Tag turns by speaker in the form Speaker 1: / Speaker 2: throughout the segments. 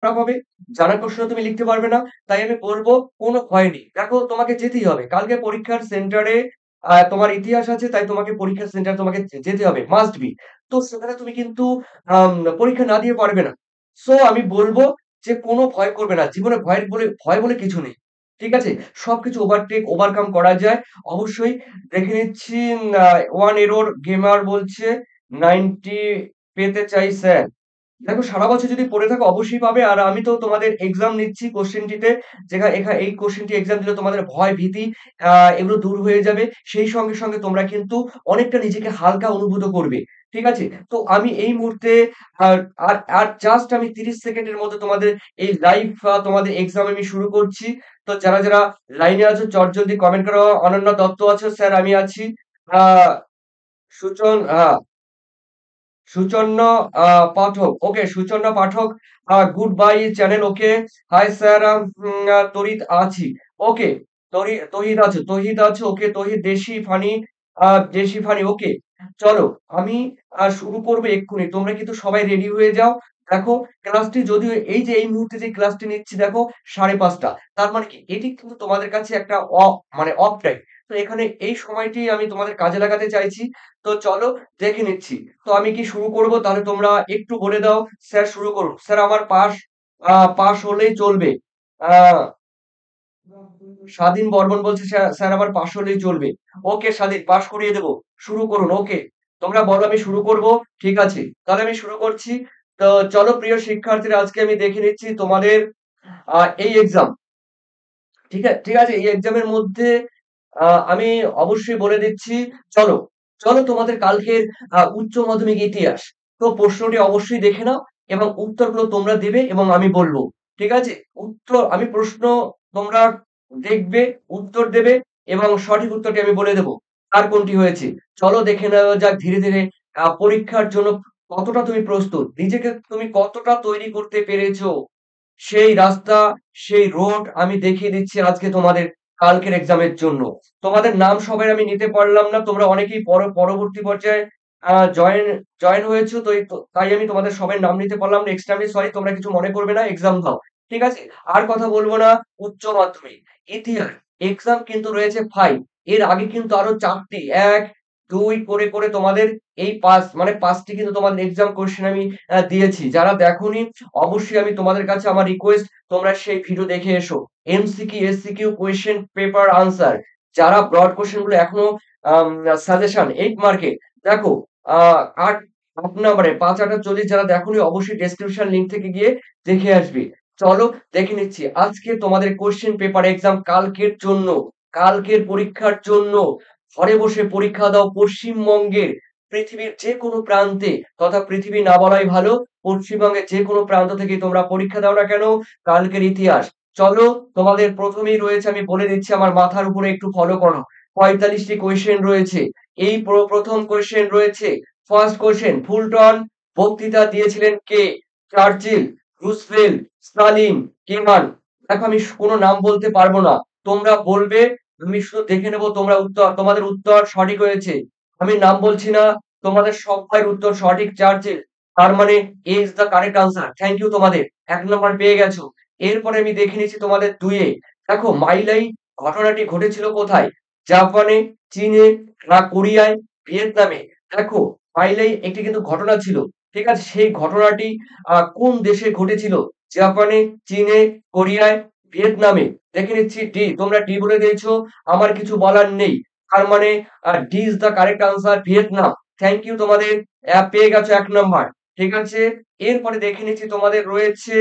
Speaker 1: খারাপ হবে, জানা প্রশ্ন তুমি লিখতে পারবে না। তাই আমি বলব কোনো ভয় নেই। দেখো তোমাকে যেতেই হবে। কালকে পরীক্ষার সেন্টারে তোমার ইতিহাস আছে তাই তোমাকে পরীক্ষার সেন্টারে তোমাকে যেতে হবে। Must be. তো সেখানে তুমি কিন্তু পরীক্ষা না দিয়ে পারবে না। সো আমি বলব যে কোনো ভয় করবে না। জীবনে ভয় বলে কিছু নেই। ঠিক আছে? সবকিছু ওভারকাম করা যায়। অবশ্যই দেখে নিচ্ছি ওয়ান এরর গেমার বলছে 90 পেতে চাই স্যার। দেখো সারা বছর যদি পড়ে থাকো অবশ্যই পাবে। আর আমি তো তোমাদের এক্সাম নিচ্ছি কোশ্চেনটিতে এই কোশ্চেনটি এক্সাম দিলে তোমাদের ভয়, ভীতি এগুলো দূর হয়ে যাবে। সেই সঙ্গে তোমরা কিন্তু অনেকটা নিজেকে হালকা অনুভূত করবে। ঠিক আছে? তো আমি এই মুহূর্তে আর আর জাস্ট আমি ৩০ সেকেন্ডের মধ্যে তোমাদের এই লাইভ তোমাদের এক্সাম আমি শুরু করছি। তো যারা লাইনে আছো চটজলদি কমেন্ট করো। অনন্যা দত্ত আছো? স্যার আমি আছি। আ সুচন সুচন্ন পাঠক। ওকে, সুচন্ন পাঠক গুড বাই চ্যানেল। ওকে। হাই স্যার, তরিত আছি। ওকে, তহিদ আছো। ওকে, তহিদ দেশি ফানি। ওকে, চলো আমি শুরু করবো এক্ষুনি। তোমরা কিন্তু সবাই রেডি হয়ে যাও। দেখো ক্লাসটি যদিও এই যে এই মুহূর্তে যে ক্লাসটি নিচ্ছি দেখো 5:30। তার মানে কি এটি কিন্তু তোমাদের কাছে একটা মানে অফ টাইম। তো এখানে এই সময়টি আমি তোমাদের কাজে লাগাতে চাইছি। তো চলো দেখে নিচ্ছি। তো আমি কি শুরু করব? তাহলে তোমরা একটু বলে দাও। স্যার শুরু করুন। স্যার আমার পাস হলেই চলবে। আ স্বাধীন বর্মন বলছে স্যার আমার পাস হলেই চলবে। ওকে স্বাধীন, পাস করিয়ে দেব। শুরু করুন। ওকে। তোমরা বলো আমি শুরু করব। ঠিক আছে। তাহলে আমি শুরু করছি। তো চলো প্রিয় শিক্ষার্থীরা আজকে আমি দেখে নিচ্ছি তোমাদের এই এক্সাম। ঠিক আছে? এই এক্সামের মধ্যে আমি অবশ্যই বলে দিচ্ছি। চলো, চলো তোমাদের কালকের উচ্চ মাধ্যমিক ইতিহাস। তো প্রশ্নটি অবশ্যই দেখে নাও এবং উত্তরগুলো তোমরা দেবে এবং আমি বলব। ঠিক আছে? আমি প্রশ্ন তোমরা দেখবে, উত্তর দেবে এবং সঠিক উত্তরটি আমি বলে দেব। কার কোনটি হয়েছে। চলো দেখে নেওয়া যাক ধীরে পরীক্ষার জন্য কতটা তুমি প্রস্তুত? নিজেকে তুমি কতটা তৈরি করতে পেরেছো? সেই রাস্তা, সেই রোড আমি দেখিয়ে দিচ্ছি আজকে তোমাদের কালকের এক্সামের জন্য। তোমাদের নাম সবার আমি নিতে পারলাম না। তোমরা অনেকেই পরবর্তী পর্যায়ে আ জয়েন জয়েন হয়েছো। তাই আমি তোমাদের সবার নাম নিতে পারলাম না। Extremely sorry. তোমরা কিছু মনে করবে না। এক্সাম দাও। ঠিক আছে? আর কথা বলব না। উচ্চ মাধ্যমিক ইতিহাস এক্সাম কিন্তু রয়েছে 5। এর আগে কিন্তু আরো ৪ টি ১, ২ করে তোমাদের এই ৫ মানে ৫ টি কিন্তু তোমাদের এক্সাম কোয়েশ্চেন আমি দিয়েছি। যারা দেখোনি অবশ্যই আমি তোমাদের কাছে আমার রিকোয়েস্ট তোমরা সেই ভিডিও দেখে এসো। MCQ, SCQ question paper answer. যারা ব্রড কোয়েশ্চেন গুলো এখনো আম সাজেশন 8 মার্কের দেখো আ ৮ ৮ নাম্বারে ৫, ৮ আর ৪০ যারা দেখোনি অবশ্যই ডেসক্রিপশন লিংক থেকে গিয়ে দেখে আসবে। চলো দেখে নিচ্ছি। আজকে তোমাদের কোয়েশ্চেন পেপার এক্সাম কালকের জন্য, কালকের পরীক্ষার জন্য ঘরে বসে পরীক্ষা দাও পশ্চিমবঙ্গের পৃথিবীর যেকোনো প্রান্তে তথা পৃথিবী না বলাই ভালো। পশ্চিমবঙ্গের যেকোনো প্রান্ত থেকে তোমরা পরীক্ষা দাও না কেন কালকের ইতিহাস। চলো তোমাদের প্রথমেই রয়েছে আমি বলে দিচ্ছি আমার মাথার উপরে একটু ফলো করো। ৪৫ টি কোয়েশ্চেন রয়েছে। এই প্রথম কোয়েশ্চেন রয়েছে। ফার্স্ট কোয়েশ্চেন ফুলটন বক্তৃতা দিয়েছিলেন কে? চার্চিল, রুজভেল্ট, স্টালিন, কেমান। দেখো আমি কোনো নাম বলতে পারবো না। তোমরা বলবে আমি শুধু দেখে নেব তোমাদের উত্তর সঠিক হয়েছে। আমি নাম বলছি না। তোমাদের সবাই উত্তর সঠিক চার্চিল। তার মানে A is the correct answer. Thank you তোমাদের। ১ নাম্বার পেয়ে গেছো। এরপরে আমি দেখে নিচ্ছি তোমাদের ২ এ। দেখো মাইলাই ঘটনাটি ঘটেছিল কোথায়? জাপানে, চীনে, কোরিয়ায়, ভিয়েতনামে। দেখো মাইলাই একটি কিন্তু ঘটনা ছিল। ঠিক আছে? সেই ঘটনাটি কোন দেশে ঘটেছিল? জাপানে, চীনে, কোরিয়ায়, ভিয়েতনামে। দেখে নিচ্ছি ডি। তোমরা ডি বলে দিয়েছো। আমার কিছু বলার নেই। তার মানে D is the correct answer Vietnam. Thank you তোমাদের। পেয়ে গেছো ১ নাম্বার। ঠিক আছে? এরপরে দেখে নিচ্ছি তোমাদের রয়েছে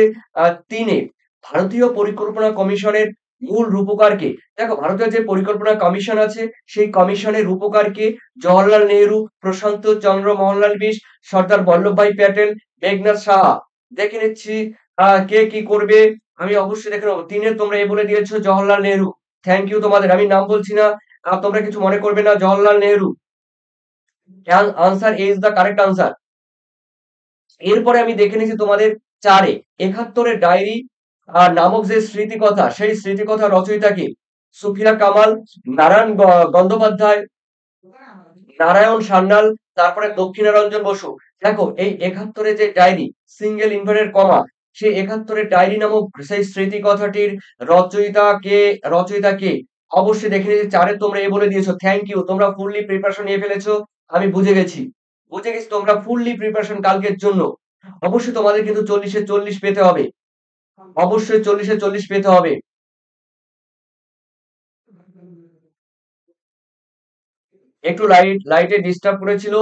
Speaker 1: ৩ এ ভারতীয় পরিকল্পনা কমিশনের মূল রূপকার কে? দেখো ভারতের যে পরিকল্পনা কমিশন আছে সেই কমিশনের রূপকার কে? জওহরলাল নেহেরু, প্রশান্ত চন্দ্র মোহনলাল বিশ, সর্দার বল্লভভাই প্যাটেল, মেঘনাদ সাহা। দেখে নিচ্ছি কে কি করবে। আমি অবশ্যই দেখে নেব। ৩ এ তোমরা এ বলে দিয়েছো জওহরলাল নেহেরু। থ্যাংক ইউ তোমাদের। আমি নাম বলছি না। তোমরা কিছু মনে করবে না। Jawaharlal Nehru. Answer A is the correct answer. এরপরে আমি দেখে নিয়েছি তোমাদের ৪ এ ৭১ এর ডায়েরি নামক যে স্মৃতিকথা সেই স্মৃতিকথা রচয়িতা কে? সুফিয়া কামাল, নারায়ণ গন্ধোপাধ্যায়, নারায়ণ সান্যাল, তারপরে দক্ষিণারঞ্জন বসু। দেখো এই ৭১ এর যে ডায়েরি সিঙ্গেল ইনভার্টেড কমা সেই ৭১ ডায়েরি নামক সেই স্মৃতি কথাটির রচয়িতা কে? রচয়িতা কে? অবশ্যই দেখে নিয়েছি ৪ এ তোমরা বলে দিয়েছো। Thank you. তোমরা ফুললি প্রিপারেশন নিয়ে ফেলেছো। আমি বুঝে গেছি। বুঝে গেছি তোমরা ফুললি প্রিপারেশন কালকের জন্য। অবশ্যই তোমাদের কিন্তু ৪০ এ ৪০ পেতে হবে। অবশ্যই ৪০ এ ৪০ পেতে হবে। একটু লাইটে ডিস্টার্ব করেছিল।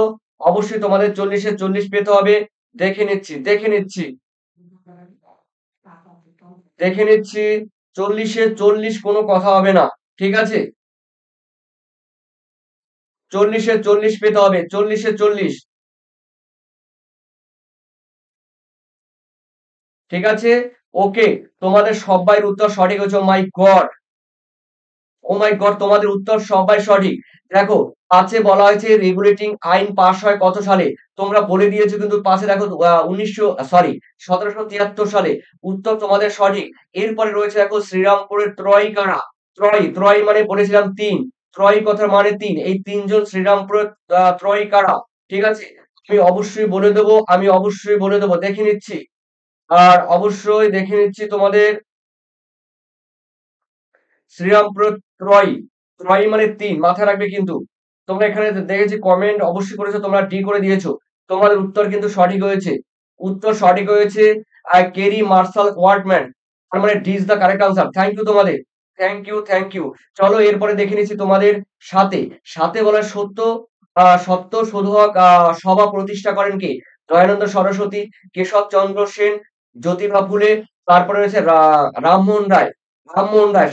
Speaker 1: অবশ্যই তোমাদের ৪০ এ ৪০ পেতে হবে। দেখে নিচ্ছি, দেখে নিচ্ছি। দেখে নিচ্ছি। ৪০ এ ৪০ কোনো কথা হবে না। ঠিক আছে? ৪০ এ ৪০ পেতে হবে। ৪০ এ ৪০। ঠিক আছে? ওকে। তোমাদের সব্বাইর উত্তর সঠিক হয়েছে। মাই গড! ও মাই গড! তোমাদের উত্তর সবাই সঠিক। দেখো, ৫ এ বলা হয়েছে রেগুলেটিং আইন পাস হয় কত সালে? তোমরা বলে দিয়েছো কিন্তু ৫ এ দেখো ১৭৭৩ সালে। উত্তর তোমাদের সঠিক। এরপরে রয়েছে দেখো শ্রীরামপুরের ত্রয়ী কারা? ত্রয়ী মানে বলেছিলাম ৩। ত্রয়ী কথার মানে ৩। এই ৩ জন শ্রীরামপুরের ত্রয়ী কারা? ঠিক আছে? আমি অবশ্যই বলে দেব। দেখে নিচ্ছি। আর অবশ্যই দেখে নিচ্ছি তোমাদের শ্রীরামপুর ত্রয়ী। ত্রয়ী মানে ৩ মাথায় রাখবে কিন্তু। তোমরা এখানে দেখেছি কমেন্ট অবশ্যই করেছো, তোমরা ডি করে দিয়েছো। তোমাদের উত্তর কিন্তু সঠিক হয়েছে। উত্তর সঠিক হয়েছে কেরি মার্শাল ওয়ার্ডম্যান। তার মানে D is the correct answer. Thank you তোমাদের। Thank you, thank you. চলো এরপরে দেখে নিচ্ছি তোমাদের সাথে। সাথে বলা সত্য শোধক সভা প্রতিষ্ঠা করেন কে? দয়ানন্দ সরস্বতী, কেশবচন্দ্র সেন, জ্যোতিবা ফুলে, তারপরে রয়েছে রামমোহন রায়। রামমোহন রায়।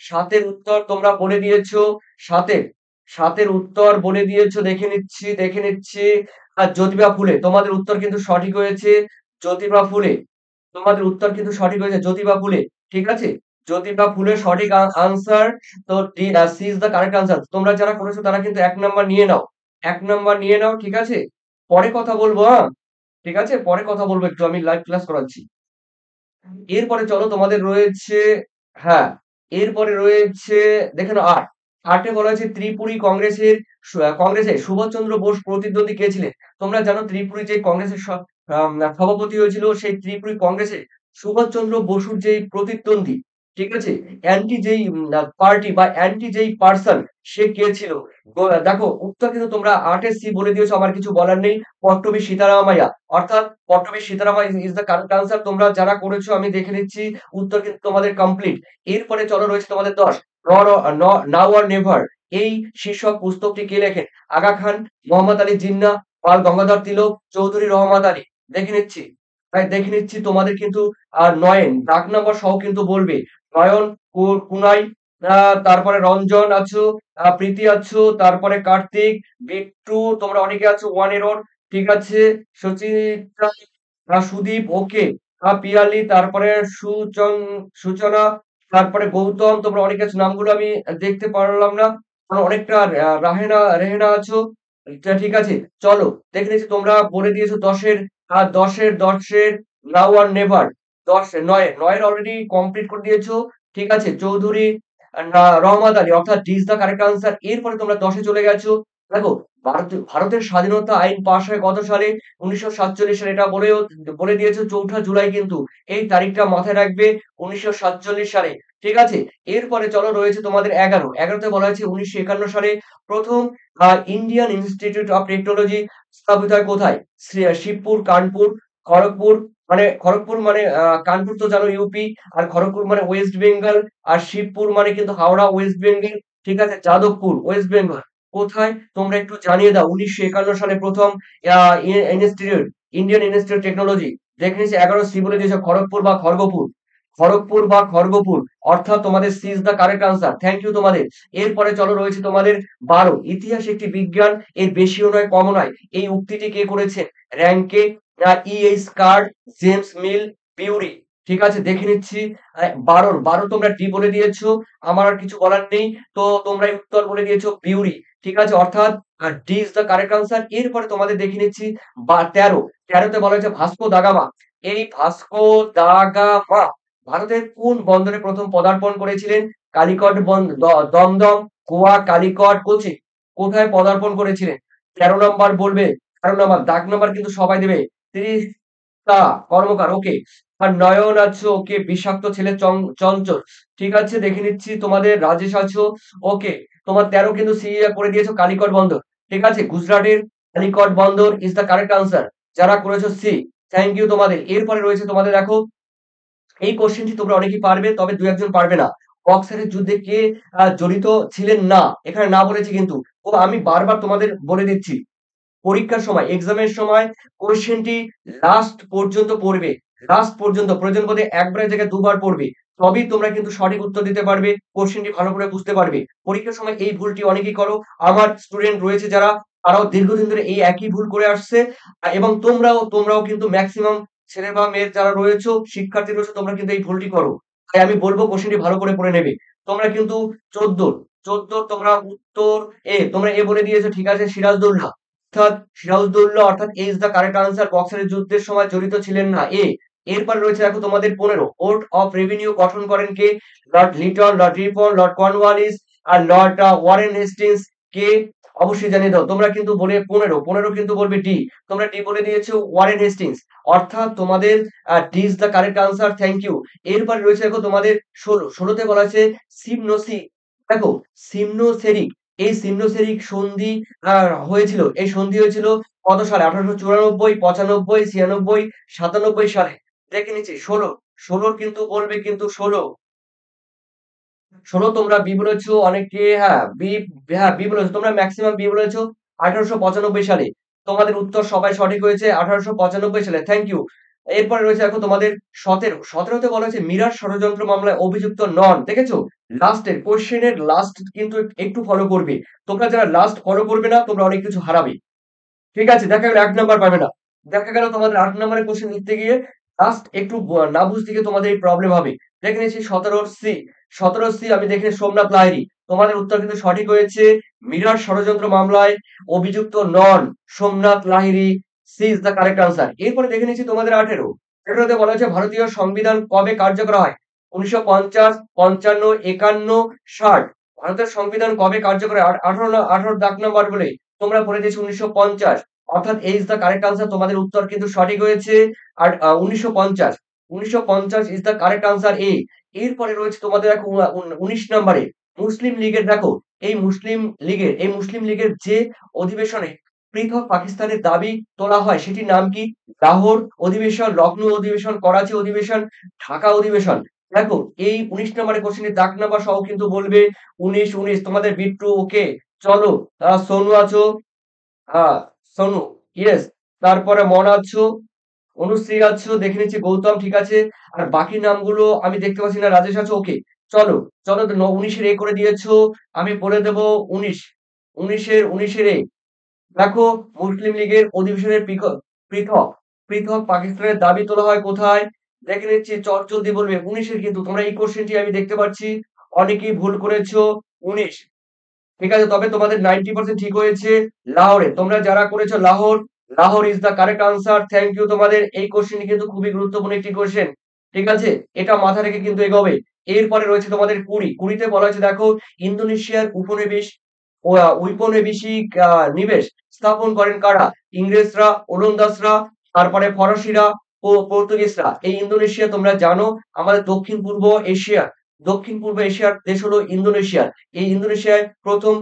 Speaker 1: সাতের উত্তর তোমরা বলে দিয়েছো। সাতের সাতের উত্তর বলে দিয়েছো। দেখে নিচ্ছি, দেখে নিচ্ছি। আর জ্যোতিবা ফুলে। তোমাদের উত্তর কিন্তু সঠিক হয়েছে। জ্যোতিবা ফুলে। তোমাদের উত্তর কিন্তু সঠিক হয়েছে। জ্যোতিবা ফুলে। ঠিক আছে? জ্যোতিবা ফুলে সঠিক আনসার। তো C is the correct answer. তোমরা যারা করেছো তারা কিন্তু ১ নাম্বার নিয়ে নাও। ১ নাম্বার নিয়ে নাও। ঠিক আছে? পরে কথা বলবো, হ্যাঁ? ঠিক আছে? পরে কথা বলবো একটু। আমি লাইভ ক্লাস করাচ্ছি। এরপরে চলো তোমাদের রয়েছে, হ্যাঁ, এরপরে রয়েছে দেখে নাও ৮। ৮ এ বলা হয়েছে ত্রিপুরী কংগ্রেসে সুভাষচন্দ্র বোস প্রতিদ্বন্দ্বী কে ছিলেন? তোমরা জানো ত্রিপুরী যে কংগ্রেসের সভাপতি হয়েছিল সেই ত্রিপুরী কংগ্রেসে সুভাষচন্দ্র বসুর যেই প্রতিদ্বন্দ্বী, ঠিক আছে? অ্যান্টি যেই পার্টি বা অ্যান্টি যেই পারসন সে কে ছিল? দেখো উত্তর কিন্তু তোমরা ৮ এর সি বলে দিয়েছো, আমার কিছু বলার নেই। পট্টবী সীতারামাইয়া। অর্থাৎ Pattabhi Sitaramayya is the correct answer. তোমরা যারা করেছো আমি দেখে নিচ্ছি। উত্তর কিন্তু তোমাদের কমপ্লিট। এরপরে চলো রয়েছে তোমাদের ১০। নাও অর নেভার এই শীর্ষক পুস্তকটি কে লেখেন? আগা খান, মোহাম্মদ আলী জিন্নাহ, পাল গঙ্গাধর তিলক, চৌধুরী রহমত আলী। দেখে নিচ্ছি। দেখে নিচ্ছি তোমাদের কিন্তু নয়ন ডাক নাম্বার সহ কিন্তু বলবে। নয়ন, কুনাই, তারপরে রঞ্জন আছো, প্রীতি আছো, তারপরে কার্তিক, বিট্টু, তোমরা অনেকে আছো 1 এর ওর। ঠিক আছে? সচিত্রা, সুদীপ, ওকে। পিয়ালি, তারপরে সূচনা, তারপরে গৌতম, তোমরা অনেকে আছো। নামগুলো আমি দেখতে পারলাম না। কারণ অনেকটা রেহেনা আছো। ঠিক আছে। চলো দেখে নিচ্ছি তোমরা বলে দিয়েছো ১০ এর নাও আর নেভার। ৯ এর অলরেডি কমপ্লিট করে দিয়েছো। ঠিক আছে? চৌধুরী রহমত আলী অর্থাৎ D is the correct answer. এরপরে তোমরা ১০ এ চলে গেছো। দেখো ভারতের স্বাধীনতা আইন পাস হয় কত সালে? ১৯৪৭ সালে। এটা বলে দিয়েছো ৪ঠা জুলাই কিন্তু। এই তারিখটা মাথায় রাখবে। ১৯৪৭ সালে। ঠিক আছে? এরপরে চলো রয়েছে তোমাদের ১১। ১১ তে বলা হয়েছে ১৯৫১ সালে প্রথম ইন্ডিয়ান ইনস্টিটিউট অফ টেকনোলজি স্থাপিত হয় কোথায়? শিবপুর, কানপুর, খড়গপুর। খড়গপুর মানে কানপুর তো জানো ইউপি, আর খড়গপুর মানে ওয়েস্ট বেঙ্গল, আর শিবপুর মানে কিন্তু হাওড়া ওয়েস্ট বেঙ্গল। ঠিক আছে? যাদবপুর ওয়েস্ট বেঙ্গল। কোথায়? তোমরা একটু জানিয়ে দাও। ১৯৫১ সালে প্রথম আ ই ইনস্টিটিউট, ইন্ডিয়ান ইনস্টিটিউট টেকনোলজি। দেখে নিচ্ছি ১১ সি বলে দিয়েছো খড়গপুর বা খড়গপুর। খড়গপুর বা খড়গপুর। অর্থাৎ তোমাদের C is the correct answer. Thank you তোমাদের। এরপরে চলো রয়েছে তোমাদের ১২। ইতিহাস একটি বিজ্ঞান, এর বেশিও নয় কমও নয়। এই উক্তিটি কে করেছেন? Ranke, E H. Carr, James Mill, পিউরি। ঠিক আছে? দেখে নিচ্ছি। ১২ তোমরা ডি বলে দিয়েছো। আমার আর কিছু বলার নেই। তো তোমরা এই উত্তর বলে দিয়েছো পিউরি। ঠিক আছে? অর্থাৎ D is the correct answer. এরপরে তোমাদের দেখে নিচ্ছি ১৩। ১৩ তে বলা হয়েছে ভাস্কো দা গামা। এই ভাস্কো দা গামা ভারতের কোন বন্দরে প্রথম পদার্পণ করেছিলেন? কালিকট দমদম, গোয়া, কালিকট, কোচি। কোথায় পদার্পণ করেছিলেন? ১৩ নাম্বার বলবে। ১৩ নাম্বার দাগ নাম্বার কিন্তু সবাই দেবে। ৩০ কর্মকার, ওকে। আর নয়ন আছো, ওকে। বিষাক্ত ছেলে চঞ্চল, ঠিক আছে। দেখে নিচ্ছি তোমাদের রাজেশ আছো, ওকে। তোমার 13 কিন্তু সি করে দিয়েছো কালিকট বন্দর, ঠিক আছে। গুজরাটের কালিকট বন্দর ইজ দ্য কারেক্ট আনসার। যারা করেছো সি, থ্যাংক ইউ তোমাদের। এরপরে রয়েছে তোমাদের, দেখো এই কোশ্চেনটি তোমরা অনেকেই পারবে, তবে দু একজন পারবে না। বক্সারের যুদ্ধে কে জড়িত ছিলেন না, এখানে না বলেছি কিন্তু। ও আমি বারবার তোমাদের বলে দিচ্ছি, পরীক্ষার সময়, এক্সামের সময় কোশ্চেনটি লাস্ট পর্যন্ত পড়বে। লাস্ট পর্যন্ত, প্রয়োজন বোধে একবারের জায়গায় দুবার পড়বে, তবেই তোমরা কিন্তু সঠিক উত্তর দিতে পারবে, কোশ্চেনটি ভালো করে বুঝতে পারবে। পরীক্ষার সময় এই ভুলটি অনেকেই করো। আমার স্টুডেন্ট রয়েছে যারা, তারাও দীর্ঘদিন ধরে এই একই ভুল করে আসছে। এবং তোমরাও কিন্তু ম্যাক্সিমাম ছেলে বা মেয়ে যারা রয়েছে, শিক্ষার্থী রয়েছে, তোমরা কিন্তু এই ভুলটি করো। তাই আমি বলবো কোশ্চেনটি ভালো করে পড়ে নেবে। তোমরা কিন্তু 14 14 তোমরা উত্তর তোমরা বলে দিয়েছো, ঠিক আছে। সিরাজদৌল্লা, অর্থাৎ সিরাজদৌল্লা অর্থাৎ এ ইজ দ্য কারেক্ট আনসার। বক্সারের যুদ্ধের সময় জড়িত ছিলেন না, এরপর রয়েছে দেখো তোমাদের 15 কোর্ট অফ রেভিনিউ গঠন করেন কে? Lord Lytton, Lord Ripon, Lord Cornwallis আর লর্ড ওয়ারেন হেস্টিংস। কে? অবশ্যই জানিয়ে দাও। তোমরা কিন্তু বলে 15 কিন্তু বলবে ডি। তোমরা ডি বলে দিয়েছো, ওয়ারেন হেস্টিংস। অর্থাৎ তোমাদের D is the correct answer, thank you. এরপর রয়েছে দেখো তোমাদের 16 বলা আছে সিমনোসি। দেখো সিমনোসেরিক, এই সিমনোসেরিক সন্ধি হয়েছিল, এই সন্ধি হয়েছিল কত সালে? 1894, 95, 96, 97 সালে। দেখে নিচ্ছি 16, 16 কিন্তু বলবে কিন্তু 16, 16 তোমরা বি বলেছো অনেকে, হ্যাঁ বি, হ্যাঁ বি বলেছো তোমরা, ম্যাক্সিমাম বি বলেছো। 1895 সালে তোমাদের উত্তর সবাই সঠিক হয়েছে, 1895 সালে, থ্যাংক ইউ। এরপরে রয়েছে দেখো তোমাদের 17তে বলা হয়েছে মিরাট ষড়যন্ত্র মামলায় অভিযুক্ত নন। দেখেছো লাস্টের কোশ্চেনের লাস্ট কিন্তু একটু ফলো করবে। তোমরা যারা লাস্ট ফলো করবে না, তোমরা অনেক কিছু হারাবে, ঠিক আছে। দেখা গেল 1 নাম্বার পাবে না। দেখা গেল তোমাদের 8 নাম্বারের কোশ্চেন লিখতে গিয়ে লাস্ট একটু না বুঝতে গিয়ে তোমাদের এই প্রবলেম হবে। দেখে নিয়েছি 17 সি, 17 সি আমি দেখে সোমনাথ লাহিড়ী। তোমাদের উত্তর কিন্তু সঠিক হয়েছে, মিরাট ষড়যন্ত্র মামলায় অভিযুক্ত নন Somnath Lahiri, C is the correct answer. এরপরে দেখে নিয়েছি তোমাদের 18তে বলা হয়েছে ভারতীয় সংবিধান কবে কার্যকর হয়? 1950, 55, 51, 60। ভারতের সংবিধান কবে কার্যকর হয়? 18 দাগ নাম্বার বলে তোমরা পড়ে দিয়েছো 1950, অর্থাৎ এ ইজ দ্য কারেক্ট আনসার। তোমাদের উত্তর কিন্তু সঠিক হয়েছে। আর 1950, 1950 ইজ দ্য কারেক্ট আনসার, এ। এরপরে রয়েছে তোমাদের দেখো 19 নম্বরে মুসলিম লীগের, দেখো এই মুসলিম লীগের যে অধিবেশনে পৃথক পাকিস্তানের দাবি তোলা হয়, সেটির নাম কি? লাহোর অধিবেশন, লখনৌ অধিবেশন, করাচি অধিবেশন, ঢাকা অধিবেশন। দেখো এই 19 নম্বরের কোশ্চেনের দাগ নাম্বার সহ কিন্তু বলবে 19 তোমাদের বিট্টু, ওকে। চলো সোনু আছো, হ্যাঁ সোনু, ইয়েস। তারপরে মন আছো, অনুশ্রী আছো, দেখে নিচ্ছি গৌতম, ঠিক আছে। আর বাকি নামগুলো আমি দেখতে পাচ্ছি না। রাজেশ আছো, ওকে। চলো, চলো তো 19-এর এ করে দিয়েছো, আমি বলে দেবো 19, 19-এর এ। দেখো মুসলিম লীগের অধিবেশনের পৃথক পৃথক পাকিস্তানের দাবি তোলা হয় কোথায়? দেখে নিচ্ছি, চটজলদি বলবে 19-এর। কিন্তু তোমরা এই কোশ্চেনটি আমি দেখতে পাচ্ছি অনেকেই ভুল করেছো, 19, ঠিক আছে। তবে তোমাদের 90% ঠিক হয়েছে লাহোরে। তোমরা যারা করেছো Lahore, Lahore is the correct answer, thank you তোমাদের। এই কোশ্চেন কিন্তু খুবই গুরুত্বপূর্ণ একটি কোশ্চেন, ঠিক আছে। এটা মাথা রেখে কিন্তু এগোবে। এরপরে রয়েছে তোমাদের 20তে বলা হয়েছে দেখো ইন্দোনেশিয়ার উপনিবেশ ঔপনিবেশিক নিবেশ স্থাপন করেন কারা? ইংরেজরা, ওলন্দাজরা, তারপরে ফরাসিরা ও পর্তুগিজরা। এই ইন্দোনেশিয়া তোমরা জানো আমাদের দক্ষিণ পূর্ব এশিয়ার দেশ হলো ইন্দোনেশিয়া। এই ইন্দোনেশিয়ায় প্রথম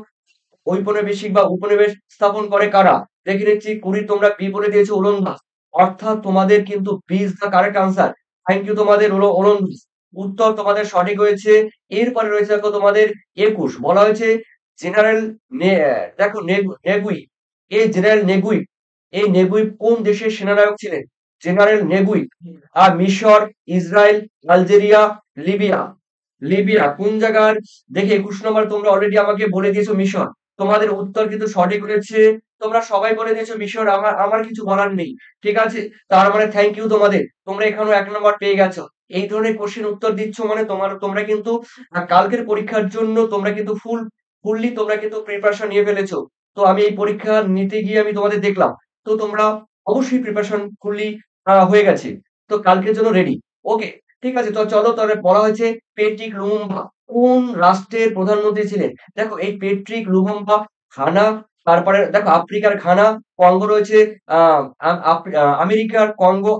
Speaker 1: ঔপনিবেশিক বা উপনিবেশ স্থাপন করে কারা? দেখে নিচ্ছি 20 তোমরা বি বলে দিয়েছো, ওলন্দাজ। অর্থাৎ তোমাদের কিন্তু B is the correct answer, thank you তোমাদের, হলো ওলন্দাজ। উত্তর তোমাদের সঠিক হয়েছে। এরপরে রয়েছে দেখো তোমাদের 21, বলা হয়েছে জেনারেল দেখো নেগুই, এই জেনারেল নেগুই কোন দেশের সেনানায়ক ছিলেন? জেনারেল নেগুই। আর মিশর, ইসরায়েল, আলজেরিয়া, লিবিয়া। লিবিয়া কোন জায়গার? দেখে 21 নম্বর তোমরা অলরেডি আমাকে বলে দিয়েছো মিশর। তোমাদের উত্তর কিন্তু সঠিক হয়েছে। তোমরা সবাই বলে দিয়েছো মিশর, আমার আমার কিছু বলার নেই, ঠিক আছে। তার মানে থ্যাংক ইউ তোমাদের, তোমরা এখানেও 1 নম্বর পেয়ে গেছো। এই ধরনের কোশ্চেন উত্তর দিচ্ছ মানে তোমরা কিন্তু কালকের পরীক্ষার জন্য তোমরা কিন্তু ফুললি তোমরা কিন্তু প্রিপারেশন নিয়ে ফেলেছো। তো আমি এই পরীক্ষা নিতে গিয়ে আমি তোমাদের দেখলাম, তো তোমরা অবশ্যই প্রিপারেশন ফুললি হয়ে গেছে। তো কালকের জন্য রেডি, ওকে। ঠিক আছে, তো চলো তাহলে। বলা হয়েছে পেট্রিক লুমুম্বা কোন রাষ্ট্রের প্রধানমন্ত্রী ছিলেন? দেখো এই পেট্রিক লুমুম্বা ঘানা, তারপরে দেখো আফ্রিকার ঘানা, কঙ্গো রয়েছে, আমেরিকার Congo,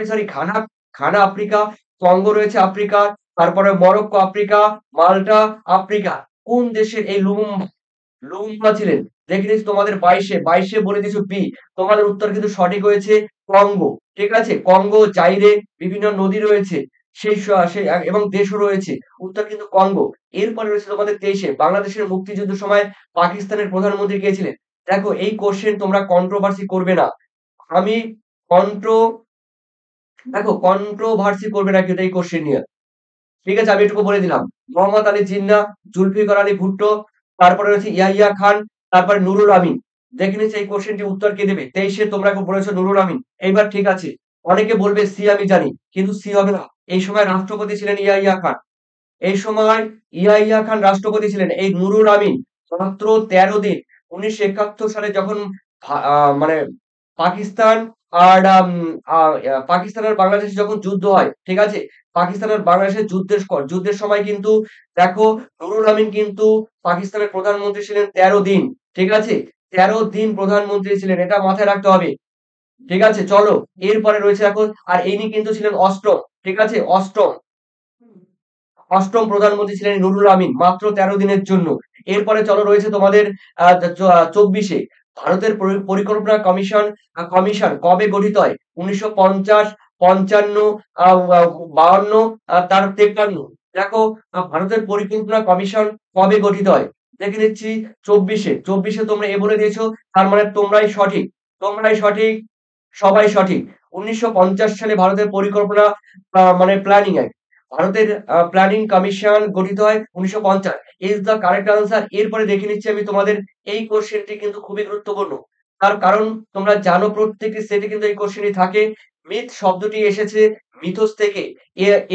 Speaker 1: sorry Ghana, Africa, Congo রয়েছে আফ্রিকা, তারপরে মরক্কো আফ্রিকা, মাল্টা আফ্রিকা। কোন দেশের এই লুমুম্বা ছিলেন? দেখে নিচ্ছি তোমাদের 22 বলে দিয়েছো বি। তোমাদের উত্তর কিন্তু সঠিক হয়েছে কঙ্গো। ঠিক আছে? কঙ্গো, জাইরে বিভিন্ন নদী রয়েছে। এবং দেশও রয়েছে। উত্তর কিন্তু কঙ্গো। এরপরে রয়েছে তোমাদের 23 বাংলাদেশের মুক্তিযুদ্ধের সময় পাকিস্তানের প্রধানমন্ত্রী কে ছিলেন? দেখো এই কোশ্চেন তোমরা কন্ট্রোভার্সি করবে না। আমি কন্ট্রো দেখো কন্ট্রোভার্সি করবে না কিন্তু এই কোশ্চেন নিয়ে। ঠিক আছে? আমি এটুকু বলে দিলাম। মোহাম্মদ আলী জিন্নাহ, জুলফিকার আলী ভুট্টো, তারপরে রয়েছে ইয়াহিয়া খান, তারপরে নুরুল আমিন। দেখে নিচ্ছি এই কোশ্চেনটির উত্তর কে দেবে? 23 তোমরা এখন বলেছো নুরুল আমিন। এইবার ঠিক আছে। অনেকে বলবে সি আমি জানি, কিন্তু সি হবে না। এই সময় রাষ্ট্রপতি ছিলেন ইয়াহিয়া খান। এই সময় ইয়াহিয়া খান রাষ্ট্রপতি ছিলেন। এই নুরুল আমিন মাত্র 13 দিন 1971 সালে যখন মানে পাকিস্তান আর পাকিস্তান আর বাংলাদেশে যখন যুদ্ধ হয়, ঠিক আছে? পাকিস্তান আর বাংলাদেশের যুদ্ধের সময় কিন্তু দেখো নুরুল আমিন কিন্তু পাকিস্তানের প্রধানমন্ত্রী ছিলেন 13 দিন। ঠিক আছে? 13 দিন প্রধানমন্ত্রী ছিলেন। এটা মাথায় রাখতে হবে। ঠিক আছে? চলো এরপরে রয়েছে এখন, আর ইনি কিন্তু ছিলেন অষ্টম। ঠিক আছে? অষ্টম প্রধানমন্ত্রী ছিলেন নুরুল আমিন, মাত্র 13 দিনের জন্য। এরপরে চলো রয়েছে তোমাদের 24 ভারতের পরিকল্পনা কমিশন কবে গঠিত হয়? 1950, 55, 52, তার 53। দেখো ভারতের পরিকল্পনা কমিশন কবে গঠিত হয়? দেখে নিচ্ছি 24 তোমরা বলে দিয়েছো, তার মানে তোমরাই সঠিক, সবাই সঠিক। 1950 সালে ভারতের পরিকল্পনা মানে প্ল্যানিং অ্যাক্ট, ভারতের প্ল্যানিং কমিশন গঠিত হয় 1950। Is the correct answer. এরপরে দেখে নিচ্ছি আমি তোমাদের এই কোশ্চেনটি কিন্তু খুবই গুরুত্বপূর্ণ। তার কারণ তোমরা জানো প্রত্যেকটি সেটে কিন্তু এই কোশ্চেনটি থাকে। মিথ শব্দটি এসেছে মিথোস থেকে।